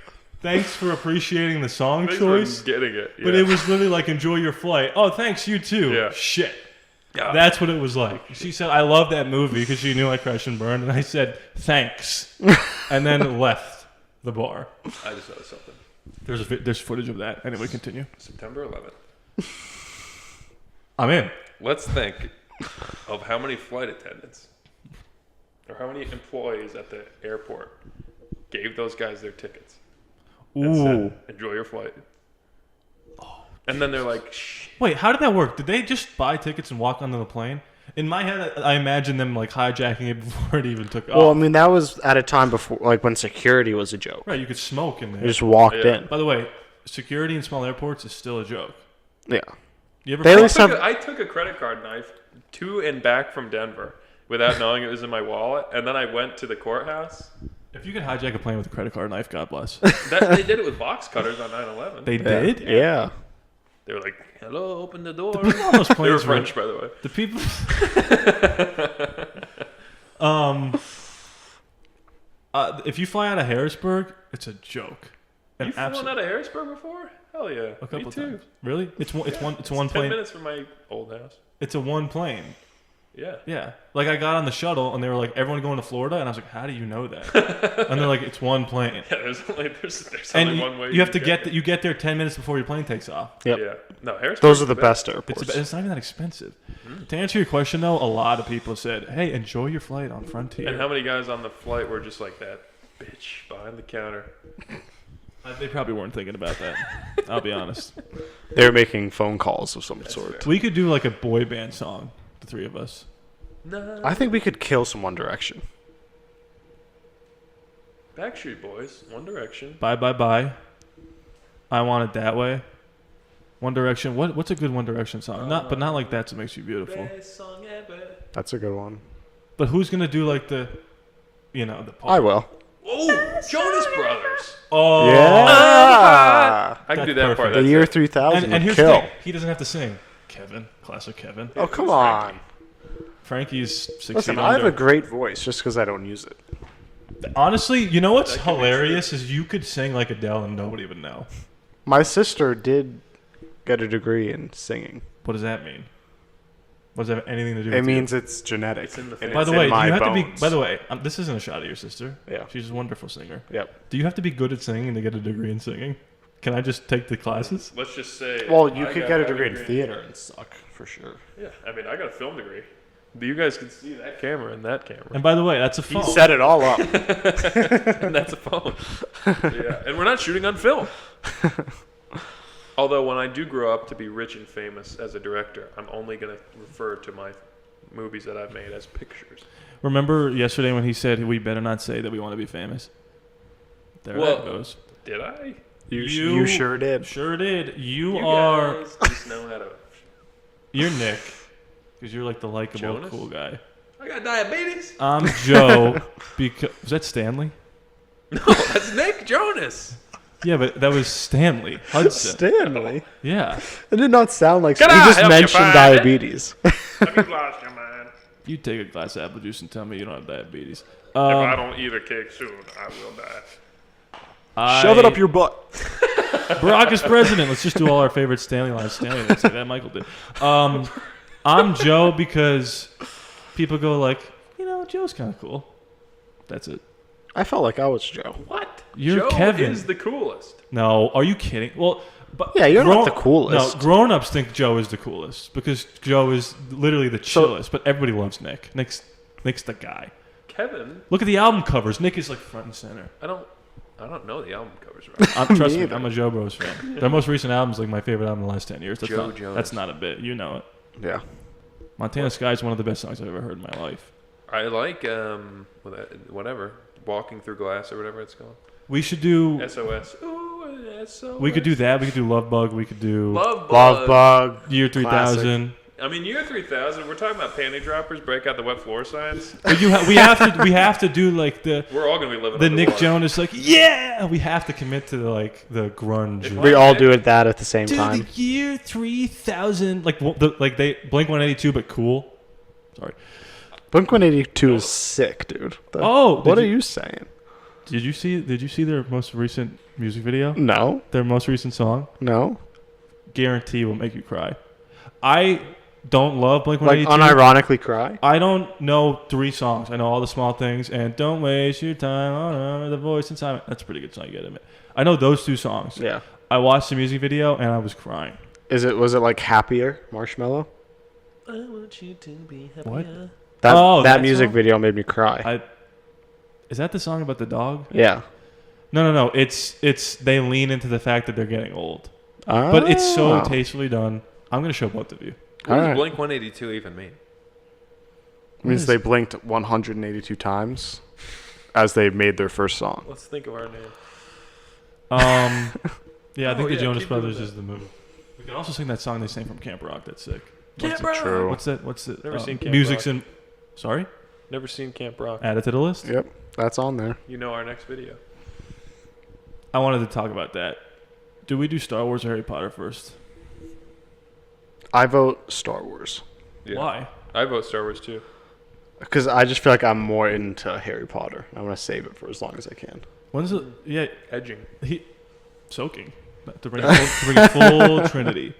thanks for appreciating the song Thanks for choice. getting it. But yeah. it was literally like, enjoy your flight. Oh, thanks, you too. Yeah. Shit. Yeah. That's what it was like. She said, I love that movie because she knew I crashed and burned. And I said, thanks. And then left the bar. I just noticed something. There's footage of that. Anyway, continue. September 11th. I'm in. Let's think of how many flight attendants or how many employees at the airport gave those guys their tickets. And Ooh. said, enjoy your flight. And then they're like, shh. Wait, how did that work? Did they just buy tickets and walk onto the plane? In my head, I imagine them like hijacking it before it even took Well, I off. mean, that was at a time before, like, when security was a joke. Right, you could smoke in there. You just walked Yeah. in. By the way, security in small airports is still a joke. Yeah. You ever They at fly- least have... I took a credit card knife to and back from Denver without knowing it was in my wallet. And then I went to the courthouse. If you could hijack a plane with a credit card knife, God bless. They did it with box cutters on 9/11. They did? Yeah. They were like, hello, open the door. All those They were planes were French, by the way. the people. If you fly out of Harrisburg, it's a joke. You flown out of Harrisburg before? Hell yeah. a couple Me too. times. Really? It's one. It's one 10 plane. minutes from my old house. It's a one plane. Yeah. Yeah. Like I got on the shuttle and they were like, everyone going to Florida, and I was like, how do you know that? And they're like, it's one plane. Yeah, there's only And one way you have to get you get there 10 minutes before your plane takes off. Yep. Yeah. No, Harrisburg. Those are the best It's, airports. it's not even that expensive. To answer your question though, a lot of people said, hey, enjoy your flight on Frontier. And how many guys on the flight were just like that bitch behind the counter? They probably weren't thinking about that. I'll be honest. They were making phone calls of some sort. We could do like a boy band song, the three of us. No. I think we could kill some One Direction. Backstreet Boys, One Direction. Bye, bye, bye. I Want It That Way. One Direction. What's a good One Direction song? But not like That's What Makes You Beautiful. Best song ever. That's a good one. But who's gonna do like the I will. Oh, Jonas Brothers. Oh, Yeah. I can do That's that part. perfect. The That's year it. 3000 And would here's kill. the thing. He doesn't have to sing. Kevin, classic Kevin. Oh, come on. Frankie's 6 Listen, feet I have under. a great voice just because I don't use it. Honestly, you know what's That can be hilarious is you could sing like Adele and nobody would know. My sister did get a degree in singing. What does that mean? What does that have anything to do with It you? means it's genetic. It's in the and family. By it's the way, in do my you have to be. bones. By the way, this isn't a shot at your sister. Yeah. She's a wonderful singer. Yep. Do you have to be good at singing to get a degree in singing? Can I just take the classes? Let's just say. Well, you I could got get a my degree in theater and suck, for sure. Yeah, I mean, I got a film degree. You guys can see that camera and that camera. And by the way, that's a He phone. set it all up. And that's a phone. Yeah, and we're not shooting on film. Although when I do grow up to be rich and famous as a director, I'm only going to refer to my movies that I've made as pictures. Remember yesterday when he said we better not say that we want to be famous? There Well, that goes. Did I? You sure did. Sure did. You You are. guys just know how to. You're Nick. Because you're like the likable, Jonas? cool guy. I got diabetes. I'm Joe. Because was that Stanley? No, that's Nick Jonas. Yeah, but that was Stanley Hudson. Stanley. Yeah. It did not sound like. Can You I just help you mentioned find it? diabetes. Have you lost your mind? You take a glass of apple juice and tell me you don't have diabetes. If I don't eat a cake soon, I will die. Shove it up your butt. Barack is president. Let's just do all our favorite Stanley lines. Stanley didn't say that. Michael did. I'm Joe because people go like, Joe's kind of cool. That's it. I felt like I was Joe. What? You're Joe Kevin. is the coolest. No, are you kidding? Well, but Yeah, you're not the coolest. No, grown-ups think Joe is the coolest because Joe is literally the chillest. But everybody loves Nick. Nick's the guy. Kevin, Look at the album covers. Nick is like front and center. I don't know the album covers right. Trust me, either. I'm a Joe Bros fan. Their most recent album is like my favorite album in the last 10 years. Joe Jonas. That's not a bit. You know it. Yeah. Montana Sky is one of the best songs I've ever heard in my life. I like whatever, Walking Through Glass or whatever it's called. We should do. SOS. Ooh, SOS. We could do that. We could do Love Bug. We could do Love Love Bug. Year 3000. I mean, year 3000. We're talking about panty droppers. Break out the wet floor signs. But we have to do like the We're all gonna be living. the Nick underwater. Jonas like yeah. We have to commit to the grunge. We all do it that at the same to time. the year 3000. Like they Blink 182 but cool. Sorry. Blink 182 is sick, dude. Oh, what did are you- you saying? Did you see their most recent music video? No, Their most recent song? no. Guarantee will make you cry. I don't love Blink Like 182. unironically cry. I don't know 3 songs. I know All the Small Things and Don't Waste Your Time on The Voice Inside. That's a pretty good song, you gotta admit. I know those 2 songs. Yeah. I watched the music video and I was crying. Was it like Happier, Marshmallow? I want you to be happier. What? That Oh, that that music song? video made me cry. Is that the song about the dog? Yeah. No. It's they lean into the fact that they're getting old. But it's so tastefully done. I'm gonna show both of you. What does Alright. Blink 182 even mean? Means they blinked 182 times as they made their first song. Let's think of our name. Yeah, I think Oh, the yeah, Jonas keep doing Brothers that. is the move. We can also sing that song they sang from Camp Rock. That's sick. Camp Rock. True. What's that? What's it? Never seen Camp Music's Rock. in. Sorry. Never seen Camp Rock. Add it to the list. Yep, that's on there. You know our next video. I wanted to talk about that. Do we do Star Wars or Harry Potter first? I vote Star Wars Yeah. Why? I vote Star Wars too. because I just feel like I'm more into Harry Potter. I want to save it for as long as I can. When's it? Yeah, Edging. soaking to bring a full Trinity.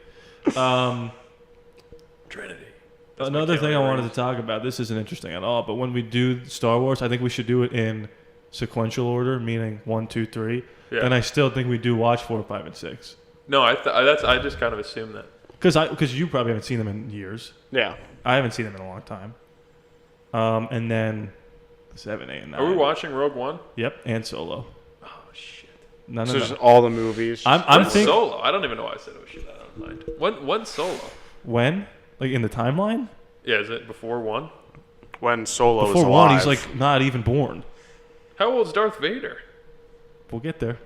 Trinity. Another thing I wanted to talk about. This isn't interesting at all, but when we do Star Wars, I think we should do it in sequential order, meaning 1, 2, 3. Yeah. And I still think we do watch 4, 5, and 6. No, I just kind of assumed that. Because you probably haven't seen them in years. Yeah. I haven't seen them in a long time. And then 7, 8, and 9. Are we watching Rogue One? Yep, and Solo. Oh shit. No. So just all the movies. I'm When's thinking Solo? I don't even know why I said oh shit. I don't mind. When's Solo? when, like in the timeline, Yeah, is it before 1? when Solo is before alive. 1, he's like not even born. How old's Darth Vader? We'll get there.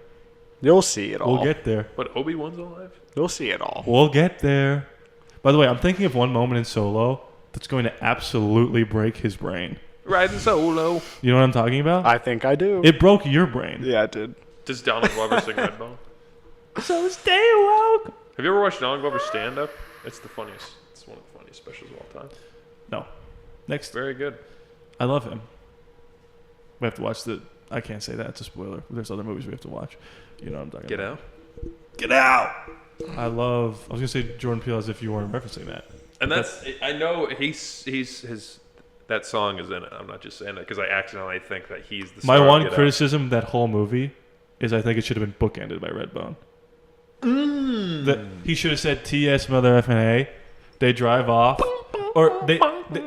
You'll see it all. We'll get there. But Obi-Wan's alive? You'll see it all. We'll get there. By the way, I'm thinking of one moment in Solo that's going to absolutely break his brain. Riding Solo. You know what I'm talking about? I think I do. It broke your brain. Yeah, it did. Does Donald Glover sing Redbone? So stay woke. Have you ever watched Donald Glover stand up? It's the funniest. It's one of the funniest specials of all time. No. Next. Very good. I love him. We have to watch the... I can't say that. It's a spoiler. There's other movies we have to watch. You know what I'm talking Get about. out. Get out! I was going to say Jordan Peele as if you weren't referencing that. And that's I know he's his that song is in it. I'm not just saying that because I accidentally think that he's the My star of one Get Out. criticism of that whole movie is I think it should have been bookended by Redbone. He should have said T.S. Mother effing A. They drive off. Or they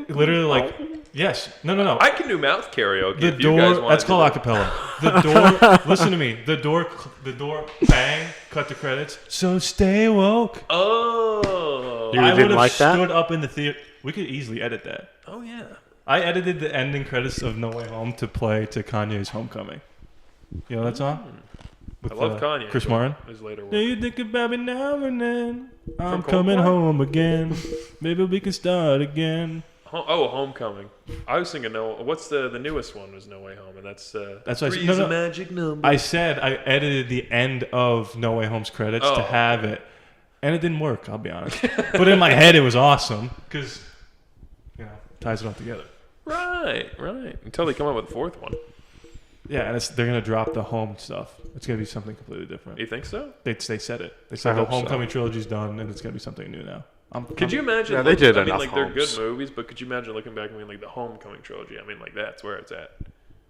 literally like, yes. No. I can do mouth karaoke The if you guys door, want that's to called do acapella. The door, listen to me. The door, bang, cut the credits. So stay woke. Oh. You I didn't would have like that? stood up in the theater. We could easily edit that. Oh yeah. I edited the ending credits of No Way Home to play to Kanye's Homecoming. You know that song? With, I love Kanye. Chris but Martin. His later Do work. you think about me now and then? I'm From coming Coldplay? home again. Maybe we can start again. Homecoming. I was thinking what's the newest one was No Way Home, and that's That's what I said. three's No, a magic number. I said I edited the end of No Way Home's credits to have it, and it didn't work. I'll be honest. But in my head, it was awesome because ties it all together. Right. Until they come up with the fourth one. Yeah, and they're gonna drop the home stuff. It's gonna be something completely different. You think so? They said it. They said the hope so. Homecoming trilogy's done, and it's gonna be something new now. Could you imagine? Yeah, they did I mean, enough like they're good homes. movies, but could you imagine looking back and being like the Homecoming trilogy? I mean, like that's where it's at,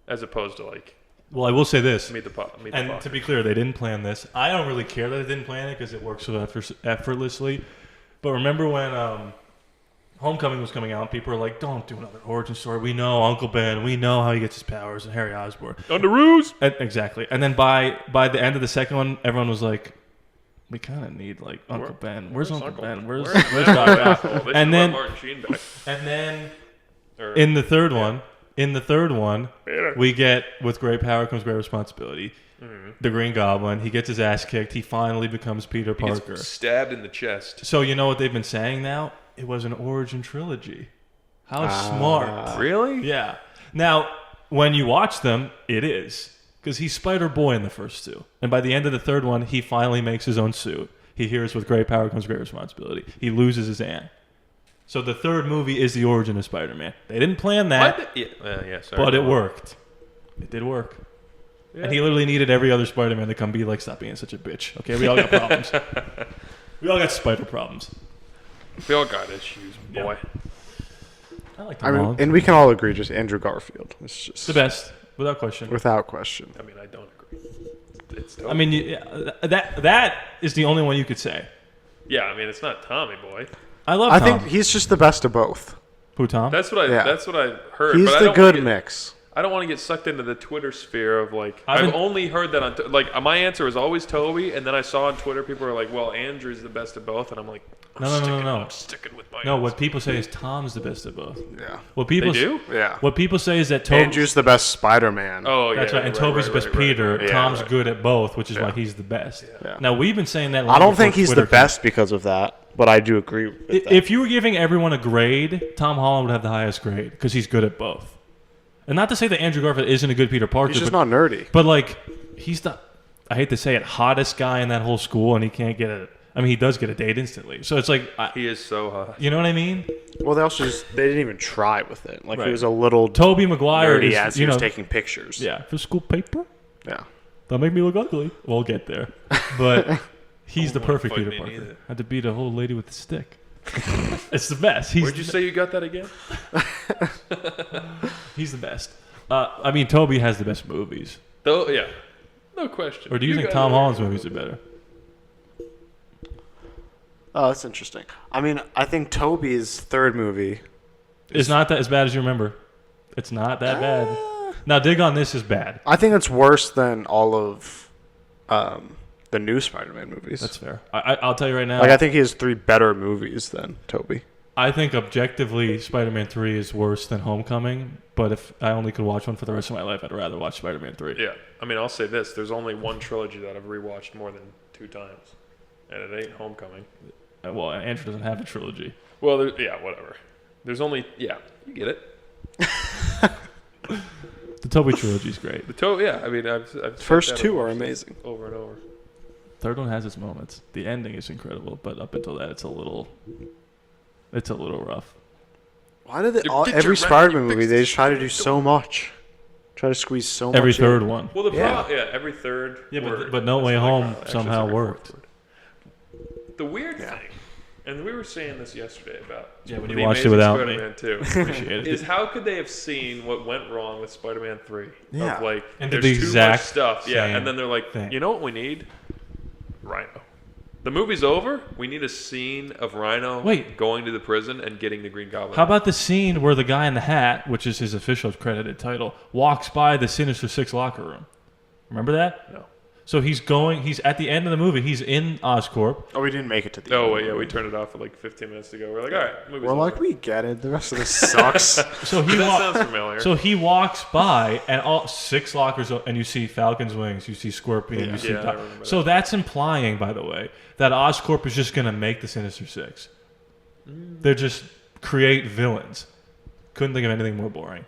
as opposed to like Well, I will say this. Meet the And Fockers. to be clear, they didn't plan this. I don't really care that they didn't plan it because it works so effortlessly. But remember when Homecoming was coming out, people were like, don't do another origin story. We know Uncle Ben. We know how he gets his powers, and Harry Osborn. Underoos! Exactly. And then by the end of the second one, everyone was like, we kind of need like Uncle Ben. Where's Uncle Ben? Where's Doc Ock? And then Martin Sheen back. And then Or- in the third one, we get with great power comes great responsibility. The Green Goblin, he gets his ass kicked. He finally becomes Peter He gets Parker. stabbed in the chest. So you know what they've been saying now? It was an origin trilogy. How smart. Really? Yeah. Now, when you watch them, it is. Because he's Spider-Boy in the first two. And by the end of the third one, he finally makes his own suit. He hears with great power comes great responsibility. He loses his aunt. So the third movie is the origin of Spider-Man. They didn't plan that, Sorry. but it worked. It did work. Yeah. And he literally needed every other Spider-Man to come be like, stop being such a bitch. Okay, we all got problems. We all got spider problems. We all got issues, boy. I like I Tom mean, Holland. and we can all agree, just Andrew Garfield. It's just The best, without question. without question. I mean, I don't agree. It's dope. I mean, that is the only one you could say. yeah. I mean, it's not Tommy Boy. I love I Tom. think he's just the best of both. Who, Tom? That's what I. Yeah. That's what I heard. He's but I the don't good wanna get, mix. I don't want to get sucked into the Twitter sphere of like. I've I've been- only heard that on my answer was always Toby, and then I saw on Twitter people were like, "Well, Andrew's the best of both," and I'm like, No. I'm sticking with my. No, answer. what people say is Tom's the best of both. Yeah. What people They do? Yeah. What people say is that Toby. Andrew's the best Spider-Man. Oh yeah, That's right, and Toby's the best Peter. right. Tom's Yeah, right. good at both, which is why he's the best. Yeah. Now we've been saying that. I long don't before think he's Twitter the best because of that, but I do agree with that. If you were giving everyone a grade, Tom Holland would have the highest grade because he's good at both. And not to say that Andrew Garfield isn't a good Peter Parker, He's just but, not nerdy. but like he's the, I hate to say it, hottest guy in that whole school, and he can't get a. I mean, he does get a date instantly. So it's like, He is so hot. you know what I mean? Well, they didn't even try with it. Like Right. he was a little Toby Maguire nerdy is, as he was taking pictures. yeah, for school paper. Yeah. Don't make me look ugly. We'll get there. But he's the Won't perfect fight Peter me Parker. neither. Had to beat a whole lady with a stick. It's the best. He's Where'd you say you got that again? He's the best. I mean, Toby has the best movies. Though, yeah, no question. Or do you think got Tom it. Holland's movies are better? Oh, that's interesting. I mean, I think Toby's third movie. It's not that as bad as you remember. It's not that bad. Now, Dig on This is bad. I think it's worse than all of the new Spider-Man movies. That's fair. I'll tell you right now. Like I think he has 3 better movies than Toby. I think objectively, Spider-Man 3 is worse than Homecoming. But if I only could watch one for the rest of my life, I'd rather watch Spider-Man 3. Yeah, I mean, I'll say this: there's only one trilogy that I've rewatched more than 2 times, and it ain't Homecoming. Well, Andrew doesn't have a trilogy. Well, yeah, whatever. There's only you get it. The Toby trilogy is great. Yeah, I mean, I've said First that 2 are over- amazing. over and over. Third one has its moments. The ending is incredible, but up until that, it's a little rough. Why do they Get all your every rat, Spider-Man you movie fix they this try to shit. do so much, try to squeeze so much. Every third in. one. Well, Yeah. every third. Yeah, word. but No That's Way like, Home actually, it's somehow every fourth worked. word. The weird thing, and we were saying this yesterday about Yeah, when you The watched it Amazing without me. Spider-Man 2, Appreciate it. is how could they have seen what went wrong with Spider-Man 3? Yeah. Of like, And did there's the too exact much stuff. Yeah, same and then they're like, thing. you know what we need? Rhino. The movie's over. We need a scene of Rhino going to the prison and getting the Green Goblin. How about the scene where the guy in the hat, which is his official credited title, walks by the Sinister Six locker room? Remember that? No. So he's at the end of the movie, he's in Oscorp. Oh, we didn't make it to the. Oh, end. wait, yeah, we turned it off at like 15 minutes ago. We're like, all right, movie's We're like, over. we get it. The rest of this sucks. So he That wa- sounds familiar. So he walks by, and all 6 lockers, and you see Falcon's wings, you see Scorpion, you see. Yeah, I remember So that's implying, by the way, that Oscorp is just going to make the Sinister Six. They're just create villains. Couldn't think of anything more boring.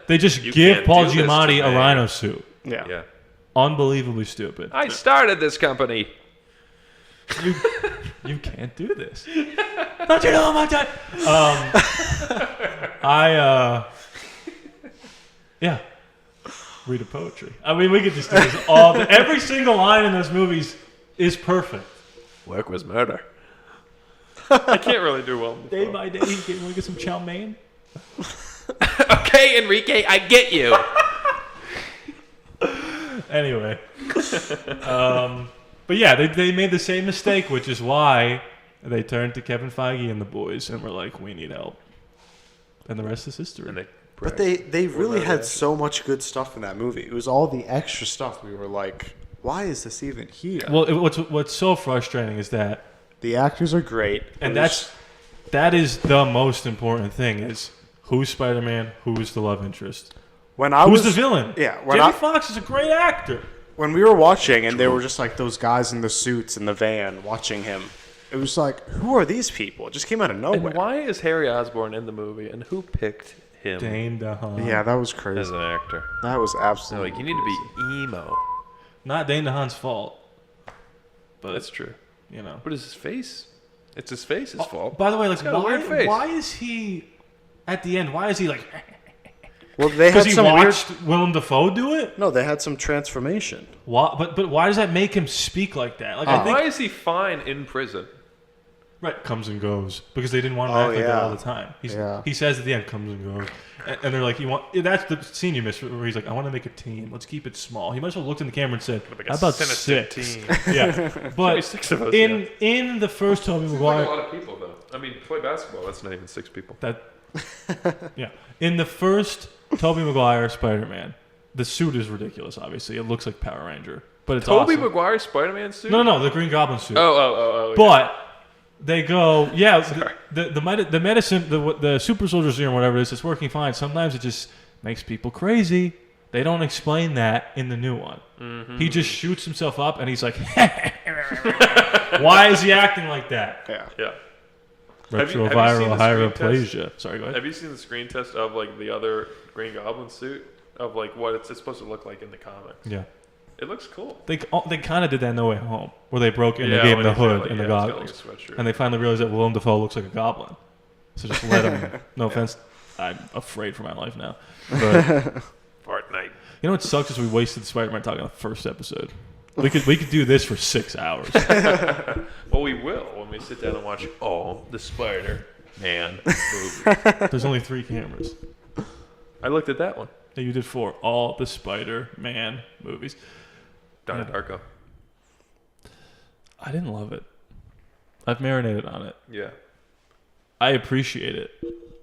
They just You give can't Paul do this Giamatti to a me. rhino suit. Yeah. Yeah. Unbelievably stupid. I started this company. You can't do this. Don't you know my time? Yeah. Read a poetry. I mean, we could just do this all day. Every single line in those movies is perfect. Work was murder. I can't really do well. Day by day, want to get some chow mein? Okay, Enrique, I get you. Anyway. But yeah, they made the same mistake, which is why they turned to Kevin Feige and the boys and were like, we need help. And the rest is history. And But they really had so much good stuff in that movie. It was all the extra stuff. We were like, why is this even here? Well, what's so frustrating is that, The actors are great. and that is the most important thing, is who's Spider-Man, who's the love interest, who's the villain. Yeah, Jamie Foxx is a great actor. when we were watching and they were just like those guys in the suits in the van watching him, it was like, who are these people? It just came out of nowhere. And why is Harry Osborn in the movie? And who picked him Dane DeHaan. Yeah, that was as crazy. an actor? That was No, absolutely. like, you need to be emo. Not Dane DeHaan's fault. But, That's true. you know. But is his face? It's his face his fault. By the way, like, He's got a weird face. why is he, at the end, why is he like, Well, they because had he some watched Willem Dafoe do it? No, they had some transformation. Why, but why does that make him speak like that? Like, I think, Why is he fine in prison? right, comes and goes, because they didn't want him to Oh, act like that yeah. all the time. Yeah. He says at the end, comes and goes. And they're like, that's the scene you missed, where he's like, I want to make a team. Let's keep it small. He might as well looked in the camera and said, Like a how about sinister 6? team. Yeah. But be 6 of us, in the first Tobey Seems like a Maguire, lot of people, though. I mean, play basketball. That's not even 6 people. yeah. In the first Tobey Maguire Spider-Man, the suit is ridiculous, obviously. It looks like Power Ranger. But it's Tobey awesome. Maguire Spider-Man suit? No, the Green Goblin suit. Oh. But they go, yeah, the medicine, the super soldier serum, whatever it is, it's working fine. Sometimes it just makes people crazy. They don't explain that in the new one. Mm-hmm. He just shoots himself up, and he's like, why is he acting like that? Yeah. Have you seen Retroviral the screen hyperplasia. Sorry, go ahead. Have you seen the screen test of, like, the other Green Goblin suit? Of, like, what it's supposed to look like in the comics? Yeah. It looks cool. They kind of did that in No Way Home, where they broke in, they Yeah, gave him when the he's got, hood like, and the he's got, like, goggles. a sweatshirt. And they finally realized that Willem Dafoe looks like a goblin. So just let him. No offense. I'm afraid for my life now. But Fortnite. you know what sucks is we wasted Spider-Man talking on the first episode. We could do this for 6 hours. Well, we will when we sit down and watch all the Spider-Man movies. There's only 3 cameras. I looked at that one. Yeah, you did 4. All the Spider-Man movies. Donnie Darko. I didn't love it. I've marinated on it. Yeah. I appreciate it.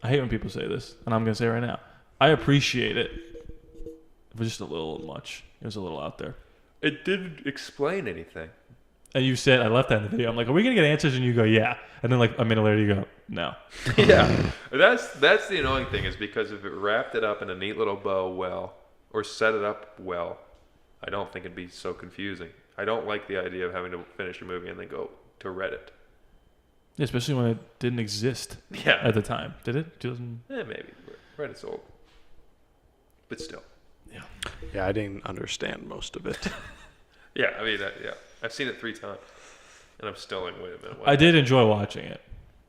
I hate when people say this, and I'm going to say it right now. I appreciate it. It was just a little much. It was a little out there. It didn't explain anything. And you said, I left that in the video. I'm like, are we going to get answers? And you go, yeah. And then like a minute later, you go, no. Yeah. That's the annoying thing, is because if it wrapped it up in a neat little bow well, or set it up well, I don't think it'd be so confusing. I don't like the idea of having to finish a movie and then go to Reddit. Yeah, especially when it didn't exist Yeah. at the time. Did it? 2000? Maybe. Reddit's old. But still. Yeah, I didn't understand most of it. Yeah, I mean, yeah. I've seen it 3 times. And I'm still like, wait a minute. what? I did enjoy watching it.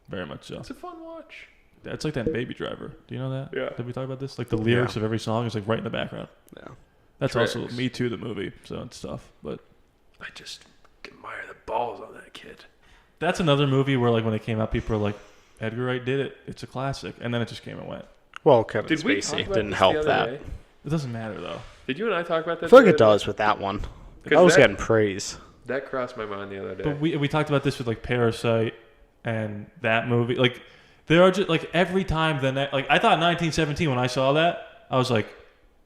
Very much so. It's a fun watch. It's like that Baby Driver. Do you know that? Yeah. Did we talk about this? Like the lyrics of every song is like right in the background. Yeah. That's Tricks. also Me Too, the movie. So it's tough. But I just admire the balls on that kid. that's another movie where like when it came out, people were like, Edgar Wright did it. It's a classic. And then it just came and went. Well, Kevin Did we talk Spacey about didn't this help the other that. day? It doesn't matter though. Did you and I talk about that? I feel like the it other does day? with that one. 'Cause I was that- getting praise. That crossed my mind the other day. But we talked about this with like Parasite and that movie. Like there are just like every time like I thought 1917 when I saw that, I was like,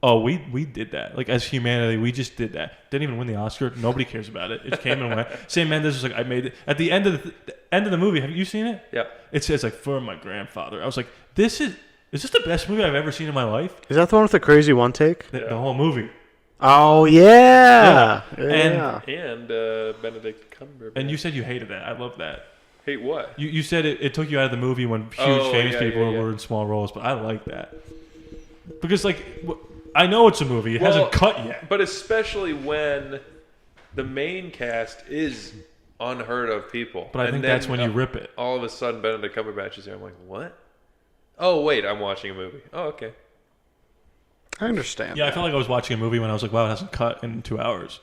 oh, we did that. Like as humanity, we just did that. Didn't even win the Oscar. Nobody cares about it. It came and went. Sam Mendes was like, I made it. At the end of the end of the movie, have you seen it? Yeah. It says like for my grandfather. I was like, is this the best movie I've ever seen in my life? Is that the one with the crazy one take? The whole movie. Oh yeah. And- And Benedict Cumberbatch. And you said you hated that. I love that. Hate what? You said it took you out of the movie when huge famous people were in small roles, but I like that. Because, like, I know it's a movie. It hasn't cut yet. But especially when the main cast is unheard of people. But I think that's when you rip it. All of a sudden, Benedict Cumberbatch is here. I'm like, what? Oh, wait, I'm watching a movie. Oh, okay. I understand. Yeah, I felt like I was watching a movie when I was like, wow, it hasn't cut in 2 hours.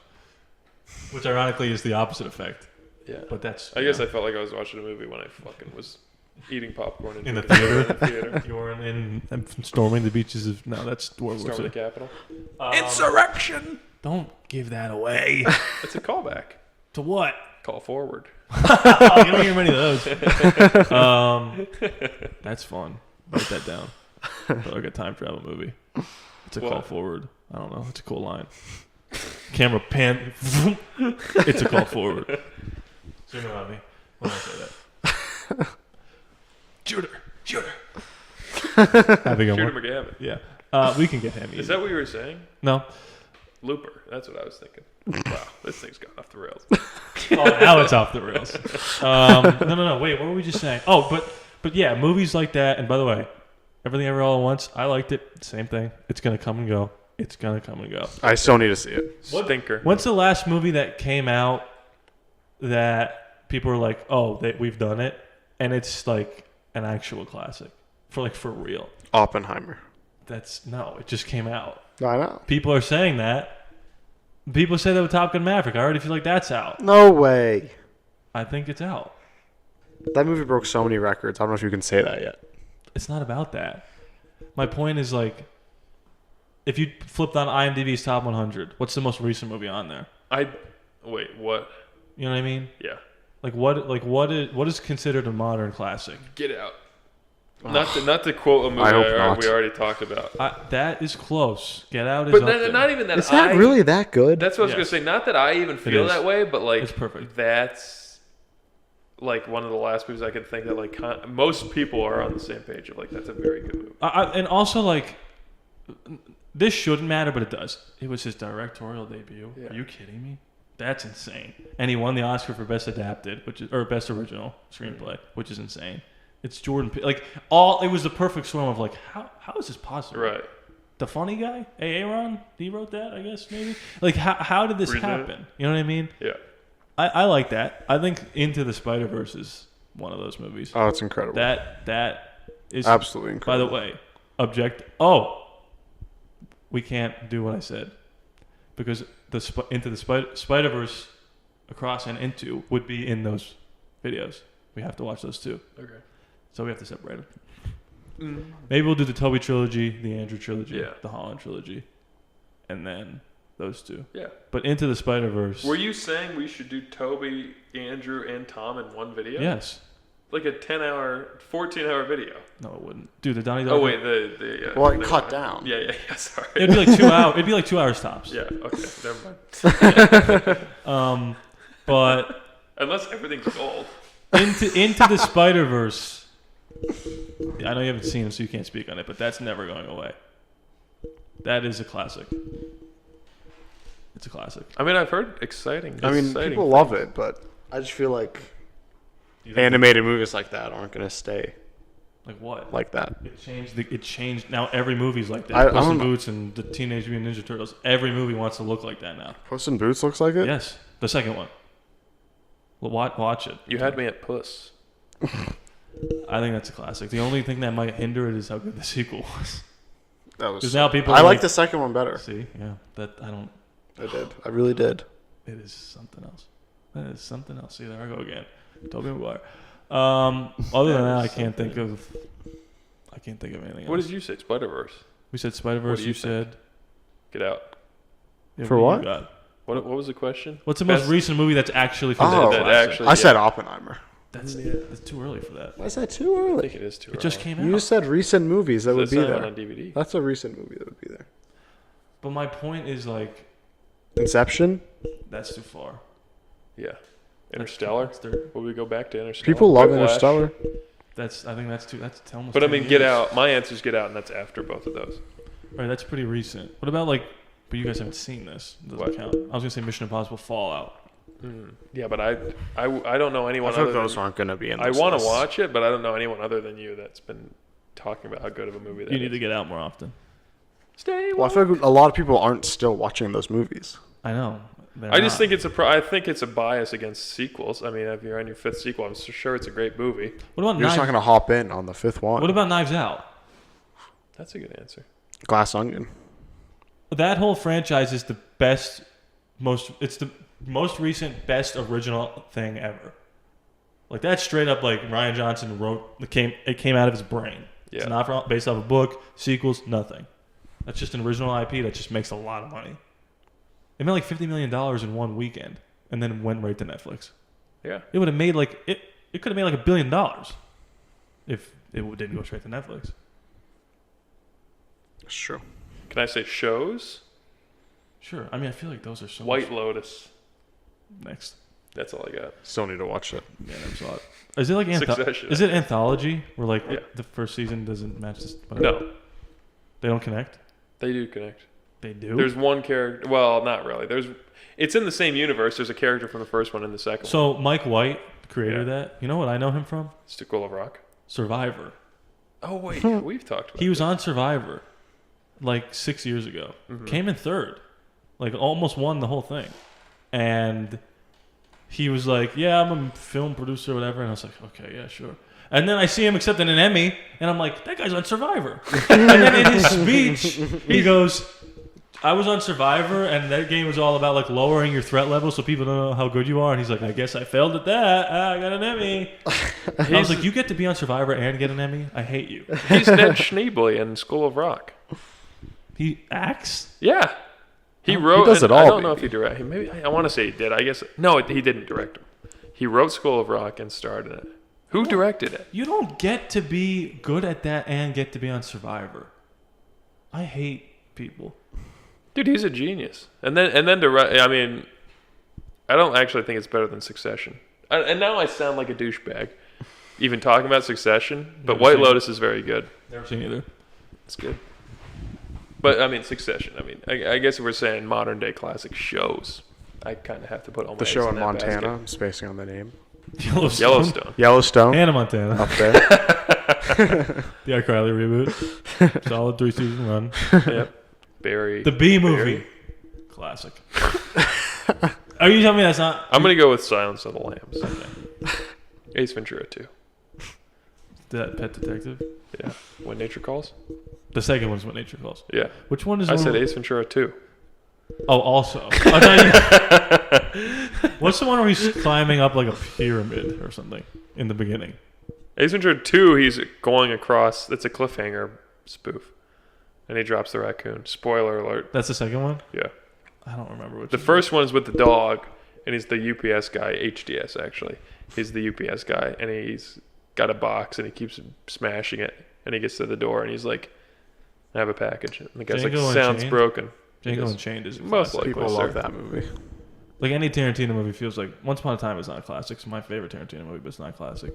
Which ironically is the opposite effect. Yeah. But that's... I guess I felt like I was watching a movie when I fucking was eating popcorn in the theater. theater. You were in storming the beaches of... No, that's... Storming the Capitol. Insurrection! Don't give that away. It's a callback. To what? Call forward. You don't hear many of those. That's fun. Write that down. Like a time travel movie. It's a call forward. I don't know. It's a cool line. Camera pan. It's a call forward. Zoom in on me when I say that. Shooter. Having a Shooter McGavin. Yeah. We can get him. Is that what you were saying? No. Looper. That's what I was thinking. Wow, this thing's gone off the rails. Oh, now it's off the rails. No. Wait, what were we just saying? Oh, but yeah, movies like that. And by the way, Everything Ever All at Once, I liked it. Same thing. It's gonna come and go. I still need to see it. Stinker. When's the last movie that came out that people were like, "Oh, we've done it," and it's like an actual classic for real? Oppenheimer. It just came out. I know. People are saying that. People say that with Top Gun Maverick. I already feel like that's out. No way. I think it's out. That movie broke so many records. I don't know if you can say that yet. It's not about that. My point is, like, if you flipped on IMDb's Top 100, what's the most recent movie on there? Wait, what? You know what I mean? Yeah. What is considered a modern classic? Get Out. Not to quote a movie I hope not. we already talked about. That is close. Get Out is But up there. not even that. Is that really that good? That's what I was Yes. gonna say. Not that I even feel is. that way, but like It's perfect. That's like one of the last movies I can think that like most people are on the same page of like that's a very good movie. And also, like, this shouldn't matter, but it does. It was his directorial debut. Yeah. Are you kidding me? That's insane. And he won the Oscar for Best Adapted, or Best Original Screenplay, which is insane. It's Jordan. It was the perfect storm of like, how is this possible? Right. The funny guy, Aaron, he wrote that, I guess, maybe. Like, how did this happen? You know what I mean? Yeah. I like that. I think Into the Spider-Verse is one of those movies. Oh, it's incredible. That is Absolutely incredible. By the way, we can't do what I said because Into the Spider-Verse, Across and Into would be in those videos. We have to watch those too. Okay. So we have to separate them. Maybe we'll do the Toby trilogy, the Andrew trilogy, Yeah. the Holland trilogy, and then those two. Yeah. But Into the Spider-Verse. Were you saying we should do Toby, Andrew, and Tom in one video? Yes. Like a 14-hour video. No, it wouldn't. Dude, the Donnie Oh Darko. wait, Well, it cut down. Yeah. Sorry. It'd be like 2 hours. It'd be like 2 hours tops. Yeah. Okay. Never mind. But Unless everything's gold. Into the Spider-Verse. I know you haven't seen it, so you can't speak on it, but that's never going away. That is a classic. It's a classic. I mean, I've heard exciting. People love it, but I just feel like animated movies like that aren't going to stay Like what? like that. It changed. Now every movie's like that. I Puss don't in know. Boots and the Teenage Mutant Ninja Turtles. Every movie wants to look like that now. Puss in Boots looks like it? Yes, the second one. Well, watch it. You had me at Puss. I think that's a classic. The only thing that might hinder it is how good the sequel was. That was. 'Cause now people I are like like- the second one better. See, yeah, that I don't. I did. I really did. It is something else. That is something else. See, there I go again. Tobey Maguire. Other than that, I can't think of anything else. What did you say? Spider-Verse. We said Spider-Verse. What do You you think? said. Get Out. Yeah, For you what? got? What was the question? What's the most Best- recent movie that's actually for Oh. that actually- I said Oppenheimer. That's too early for that. Why is that too I early? think it is too It just early. came You out. said recent movies that would It's be not there. on DVD. That's a recent movie that would be there. But my point is like Inception? that's too far. Yeah. Interstellar. That's their- Will we go back to Interstellar? People love Whiplash? Interstellar. I think that's too. That's almost. But I 10 mean, years. Get Out. My answer is Get Out, and that's after both of those. Right, that's pretty recent. What about like? But you guys haven't seen this. Doesn't What? count. I was gonna say Mission Impossible Fallout. Yeah, but I don't know anyone I feel other those than aren't going to be in I this want list. to watch it, but I don't know anyone other than you that's been talking about how good of a movie that You is. need to get out more often. Stay Well, I feel like a lot of people aren't still watching those movies. I know. I just think I think it's a bias against sequels. I mean, if you're on your 5th sequel, I'm sure it's a great movie. What about You're just not Knives? going to hop in on the 5th one. What about Knives Out? That's a good answer. Glass Onion? That whole franchise is the best, it's the most recent best original thing ever. Like that's straight up like Ryan Johnson wrote. It came out of his brain. Yeah. It's not based off a book, sequels, nothing. That's just an original IP that just makes a lot of money. It made like $50 million in one weekend, and then went right to Netflix. Yeah. It would have made like it could have made like $1 billion if it didn't go straight to Netflix. That's true. Can I say shows? Sure. I mean, I feel like those are so White Lotus. next. That's all I got. Still need to watch it. Yeah, never saw it. Is it like Succession. Is it anthology where like Yeah. the first season doesn't match this? Whatever? No, They don't connect. they do connect. They do. There's one character. Well, not really. It's in the same universe. There's a character from the first one and the second one. So Mike White, creator of Yeah. that. You know what I know him from? School of Rock. Survivor. Oh wait, yeah, we've talked about. He was on Survivor like 6 years ago. Came in third. Like almost won the whole thing. And he was like, yeah, I'm a film producer or whatever. And I was like, okay, yeah, sure. And then I see him accepting an Emmy, and I'm like, that guy's on Survivor. And then in his speech, he goes, I was on Survivor, and that game was all about like lowering your threat level so people don't know how good you are. And he's like, I guess I failed at that. I got an Emmy. I was like, you get to be on Survivor and get an Emmy? I hate you. He's Ned Schneebly in School of Rock. He acts? Yeah. He wrote. does it all, I don't know baby. if he directed. Maybe I want to say he did. I guess no, he didn't direct him. He wrote School of Rock and starred in it. Who directed it? You don't get to be good at that and get to be on Survivor. I hate people. Dude, he's a genius. And then direct. I mean, I don't actually think it's better than Succession. And now I sound like a douchebag, even talking about Succession. But Never White seen it. Lotus is very good. Never seen either. It's good. But I mean, Succession. I mean, I guess if we're saying modern day classic shows, I kind of have to put all my The eggs show in in that Montana. basket. I'm spacing on the name. Yellowstone. Yellowstone. Hannah Montana. Up there. The iCarly reboot. Solid 3-season run. Yep. Barry. The B movie. Classic. Are you telling me that's not? I'm gonna go with Silence of the Lambs. Ace Ventura 2. That Pet Detective? Yeah. When Nature Calls. The second one's What Nature Calls. Yeah. Which one is I the said one? Ace Ventura 2. Oh, also. I thought you... What's the one where he's climbing up like a pyramid or something in the beginning? Ace Ventura 2, he's going across. It's a cliffhanger spoof. And he drops the raccoon. Spoiler alert. That's the second one? Yeah. I don't remember which The one. first one's with the dog, and he's the UPS guy, HDS actually. He's the UPS guy, and he's got a box, and he keeps smashing it, and he gets to the door, and he's like, I have a package. And the guy's Django like, sounds Unchained? broken. He Django goes, Unchained is a Most classic. likely, People sir. love that movie. Like any Tarantino movie feels like Once Upon a Time is not a classic. It's my favorite Tarantino movie, but it's not a classic.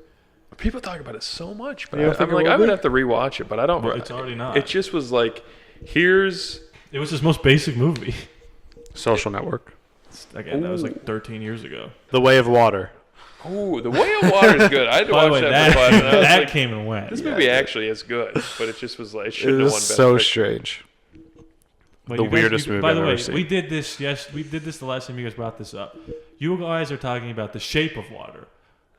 People talk about it so much, but You don't I'm think it like, will I would be? have to rewatch it, but I don't. But it's already not. It just was like, here's. It was his most basic movie. Social Network. Again, that was like 13 years ago. The Way of Water. Oh, The Way of Water is good. I had to By the watch way, that for fun, and I was that like, came and went. this movie actually is good, but it just was like, it It shouldn't have won is Best so Picture. strange. But The you guys- weirdest movie By I've the ever way, seen. we did this. Yes, we did this the last time you guys brought this up. You guys are talking about The Shape of Water.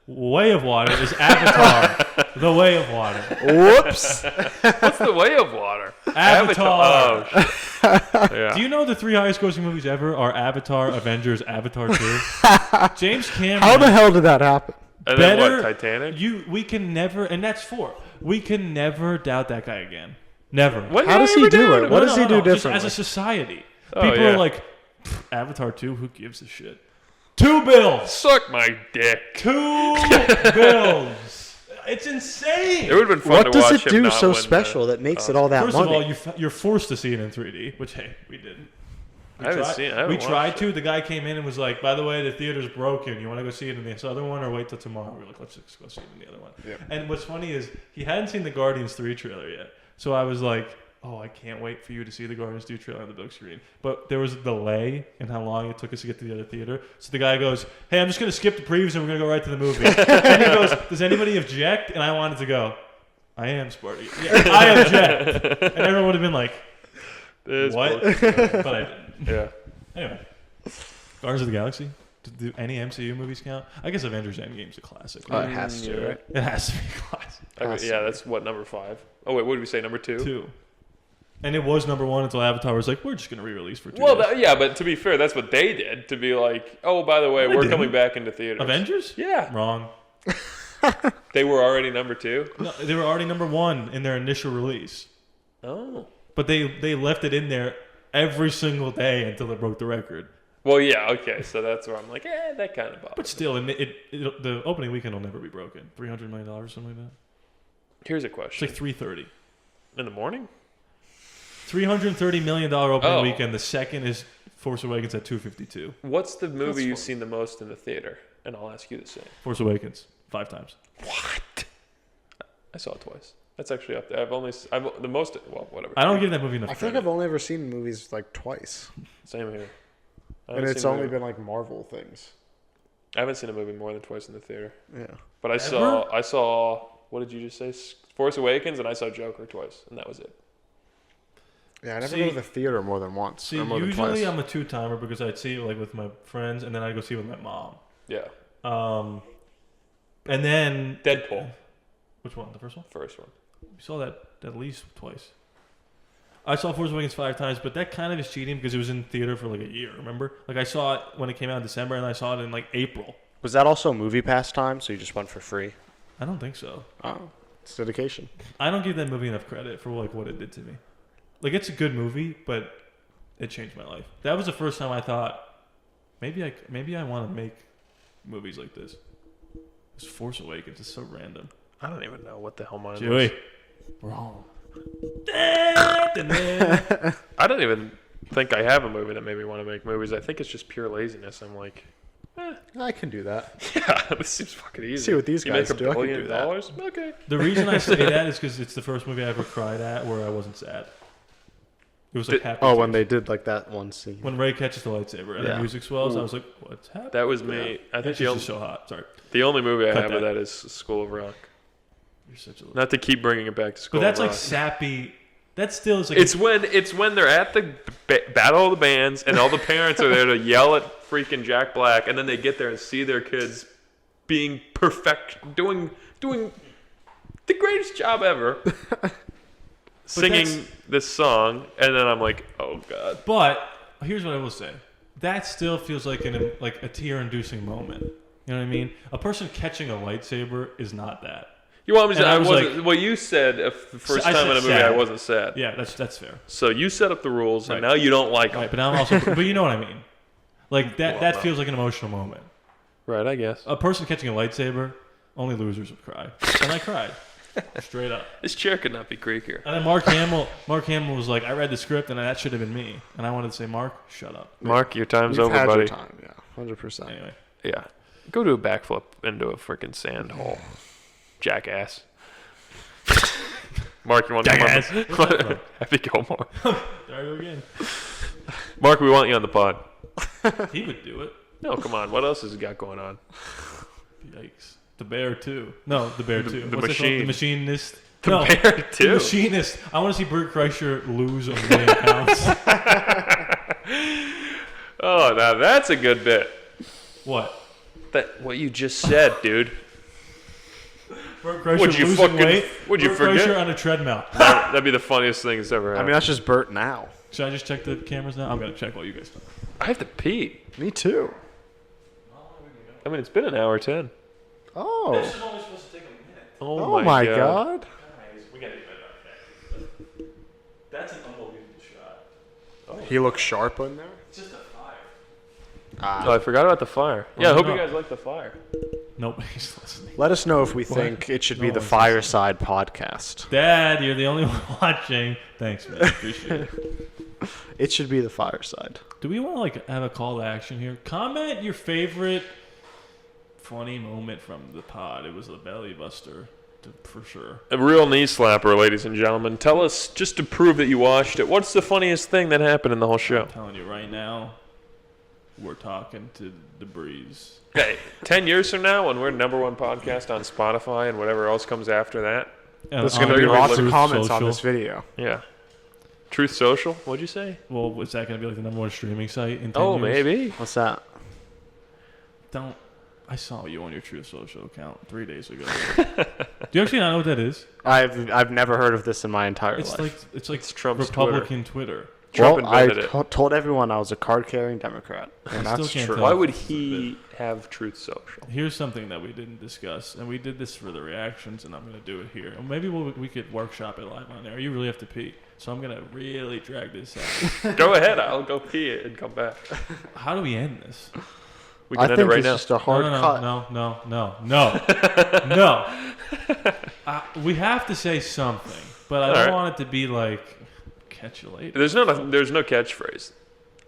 Way of Water is Avatar. The Way of Water. Whoops. What's The Way of Water? Avatar. Oh, shit. Yeah. Do you know the 3 highest grossing movies ever are Avatar, Avengers, Avatar 2? James Cameron. How the hell did that happen? And then better- what? Titanic. We can never, and that's 4. We can never doubt that guy again. Never. When How did does I he ever do doubt it? him? What does he do Just differently? as a society, Oh, people yeah. are like, Avatar 2. Who gives a shit? 2 bills. Suck my dick. 2 bills. It's insane. It would have been fun What to does watch it him do not so win special that makes it all that First money? of all, you're forced to see it in 3D, which hey, we didn't. I haven't seen it. I haven't We tried watched to. The guy came in and was like, "By the way, the theater's broken. You want to go see it in this other one, or wait till tomorrow?" We were like, "Let's just go see it in the other one." Yeah. And what's funny is he hadn't seen the Guardians 3 trailer yet, so I was like, oh, I can't wait for you to see the Guardians 2 trailer on the big screen. But there was a delay in how long it took us to get to the other theater. So the guy goes, hey, I'm just going to skip the previews and we're going to go right to the movie. And he goes, does anybody object? And I wanted to go, I am Sparty. Yeah, I object. And everyone would have been like, what? But I didn't. Yeah. Anyway, Guardians of the Galaxy. Do any MCU movies count? I guess Avengers Endgame's a classic. Oh, it has to, right? It has to be a classic. Yeah, that's what, number 5? Oh, wait, what did we say, number 2? 2. And it was number 1 until Avatar was like, we're just going to re-release for 2 Well, days. yeah, but to be fair, that's what they did. To be like, oh, by the way, we're coming back into theaters. Avengers? Yeah. Wrong. They were already number 2? No, they were already number 1 in their initial release. Oh. But they left it in there every single day until it broke the record. Well, yeah, okay, so that's where I'm like, that kind of bothers. But still, the opening weekend will never be broken. $300 million, something like that. Here's a It's question. like 330. In the morning? $330 million opening Oh. weekend. The second is Force Awakens at 252. What's the movie you've seen the most in the theater? And I'll ask you the same. Force Awakens 5 times. What? I saw it twice. That's actually up there. I've the most. Well, whatever. I don't give that movie enough I feel like credit. I've only ever seen movies like twice. Same here. And it's only been like Marvel things. I haven't seen a movie more than twice in the theater. Yeah. But I saw. What did you just say? Force Awakens, and I saw Joker twice, and that was it. Yeah, I never go to the theater more than once. See, or more than usually twice. I'm a 2-timer because I'd see it like with my friends, and then I'd go see it with my mom. Yeah. And then Deadpool. Which one? The first one? First one. We saw that at least twice. I saw Force Awakens 5 times, but that kind of is cheating because it was in theater for like a year. Remember? Like I saw it when it came out in December, and I saw it in like April. Was that also Movie Pass time? So you just went for free? I don't think so. Oh, it's dedication. I don't give that movie enough credit for like what it did to me. Like it's a good movie, but it changed my life. That was the first time I thought maybe I want to make movies like this. It's Force Awakens. It's so random. I don't even know what the hell mine was. Joey, wrong. I don't even think I have a movie that made me want to make movies. I think it's just pure laziness. I'm like, I can do that. yeah, this seems fucking easy. See what these guys make do. I $1 can billion? do that. Okay. The reason I say that is because it's the first movie I ever cried at where I wasn't sad. It was like happy. Oh, when tears. they did like that one scene. When Ray catches the lightsaber and the Yeah. music swells, I was like, "What's happening?" That was me. I think She's just so hot. Sorry, the only movie I Cut have of that. that is School of Rock. you're such a. Not to keep bringing it back to School But that's of like Rock. sappy. That still is like. It's when they're at the battle of the bands and all the parents are there to yell at freaking Jack Black, and then they get there and see their kids being doing the greatest job ever, singing this song, and then I'm like, oh god. But here's what I will say: that still feels like a tear-inducing moment. You know what I mean? A person catching a lightsaber is not that. You want me to And say I I was wasn't? like- Well, you said if the first I time said in a movie sad. I wasn't sad. Yeah, that's fair. So you set up the rules, Right. and now you don't like them. Right, but now I'm also. But you know what I mean? Like that. Well, that no. feels like an emotional moment. Right, I guess. A person catching a lightsaber, only losers would cry, and I cried, straight up. This chair could not be creakier. And then Mark Hamill was like, "I read the script, and that should have been me." And I wanted to say, "Mark, shut up." Mark, your time's You've over, had buddy. your time, yeah, 100%. Anyway, Yeah. Go do a backflip into a freaking sand hole. Jackass. Mark, you want Jackass. to Happy Gilmore. there I go again. Mark, we want you on the pod. He would do it. No, come on. What else has he got going on? Yikes. The Bear 2. No, The Bear 2. the What's it called? Machine. The Machinist. The no, Bear The 2. Machinist. I want to see Bert Kreischer lose £1 million. Oh, now that's a good bit. What? What you just said, dude. Bert Kreischer Would you losing fucking- weight. would you Bert forget? Kreischer on a treadmill. That'd be the funniest thing that's ever I happened. mean, that's just Bert now. Should I just check the cameras now? I'm going to check while you guys talk. I have to pee. Me too. I mean, it's been an hour 10. Oh. This is only supposed to take a minute. Oh my god. Guys, we got to get better. Okay. That's an unbelievable shot. He looks sharp in there. It's just a fire. Oh, I forgot about the fire. Yeah, I hope no. you guys like the fire. Nobody's listening. Let us know if we think it should be No the one's Fireside podcast. Dad, you're the only one watching. Thanks, man. Appreciate it. It should be the Fireside. Do we want to have a call to action here? Comment your favorite funny moment from the pod. It was a belly buster. for sure. A real knee slapper, ladies and gentlemen. Tell us, just to prove that you watched it, what's the funniest thing that happened in the whole show? I'm telling you right now, we're talking to the breeze. Hey, 10 years from now, when we're #1 podcast on Spotify and whatever else comes after that, There's going to be gonna be lots of Truth comments on Social. this video. yeah. Truth Social, what'd you say? Well, is that going to be like the #1 streaming site in 10 Oh, years? maybe. What's that? Don't. I saw you on your Truth Social account 3 days ago. Do you actually not know what that is? I've never heard of this in my entire It's life. like It's Trump's Republican Twitter. Trump Well, I invented it. told everyone I was a card-carrying Democrat, and I still that's can't true. tell. Why would he have Truth Social? Here's something that we didn't discuss, and we did this for the reactions, and I'm going to do it here. And maybe we could workshop it live on there. You really have to pee, so I'm going to really drag this out. Go ahead, I'll go pee it and come back. How do we end this? We I can end think it right it's now. just a hard cut. No. We have to say something, but I don't Alright. want it to be like, catch you later. There's no catchphrase.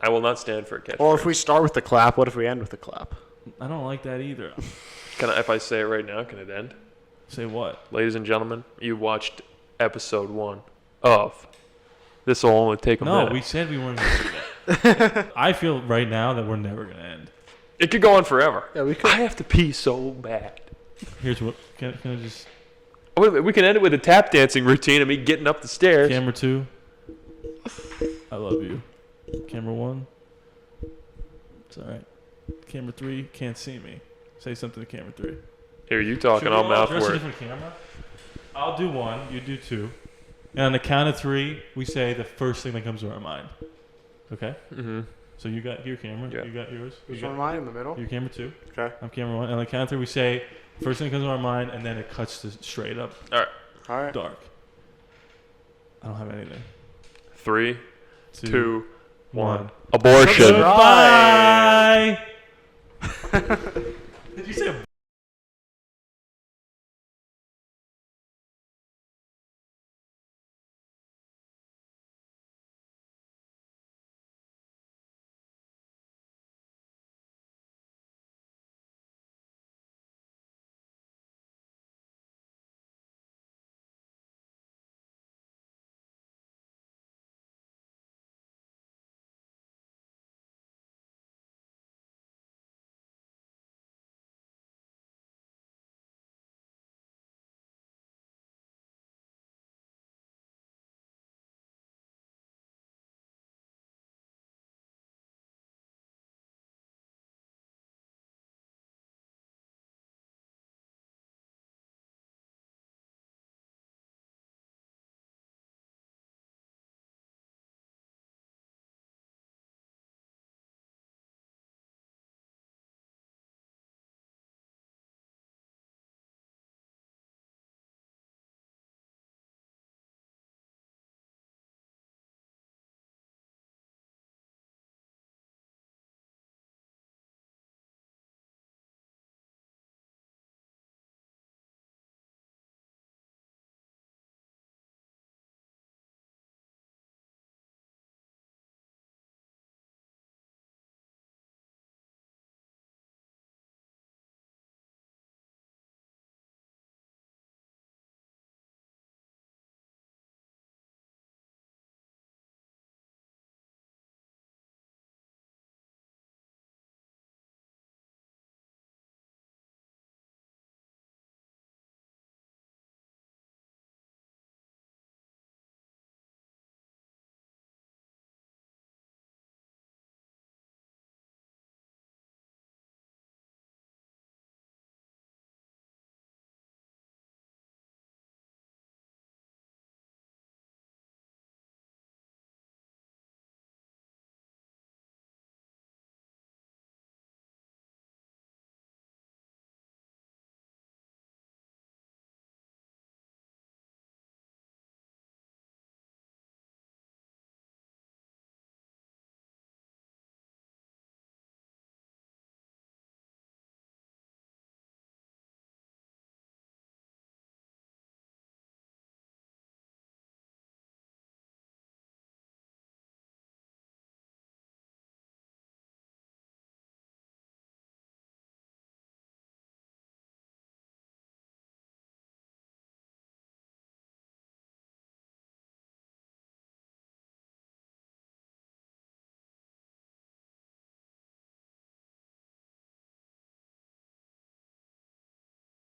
I will not stand for a catchphrase. Well, if we start with the clap, what if we end with the clap? I don't like that either. If I say it right now, can it end? Say what? Ladies and gentlemen, you watched episode 1 of This Will Only Take a No, Minute. we said we weren't going to do that. I feel right now that we're never going to end. It could go on forever. Yeah, we could. I have to pee so bad. Here's what. Can I just. We can end it with a tap dancing routine of me getting up the stairs. Camera 2. I love you. Camera 1. It's alright. Camera 3. Can't see me. Say something to camera 3. Here, you talking, Should we I'll all mouth address a word. different camera? I'll do 1. You do 2. And on the count of 3, we say the first thing that comes to our mind. Okay? Mm-hmm. So you got your camera. Yeah. You got yours. You Which got one am I in the middle? your camera 2. Okay. I'm camera 1. And on the count of 3, we say first thing that comes to our mind, and then it cuts to straight up All right. All right. dark. I don't have anything. 3, 2, 1. 1. Abortion. Goodbye. Did you say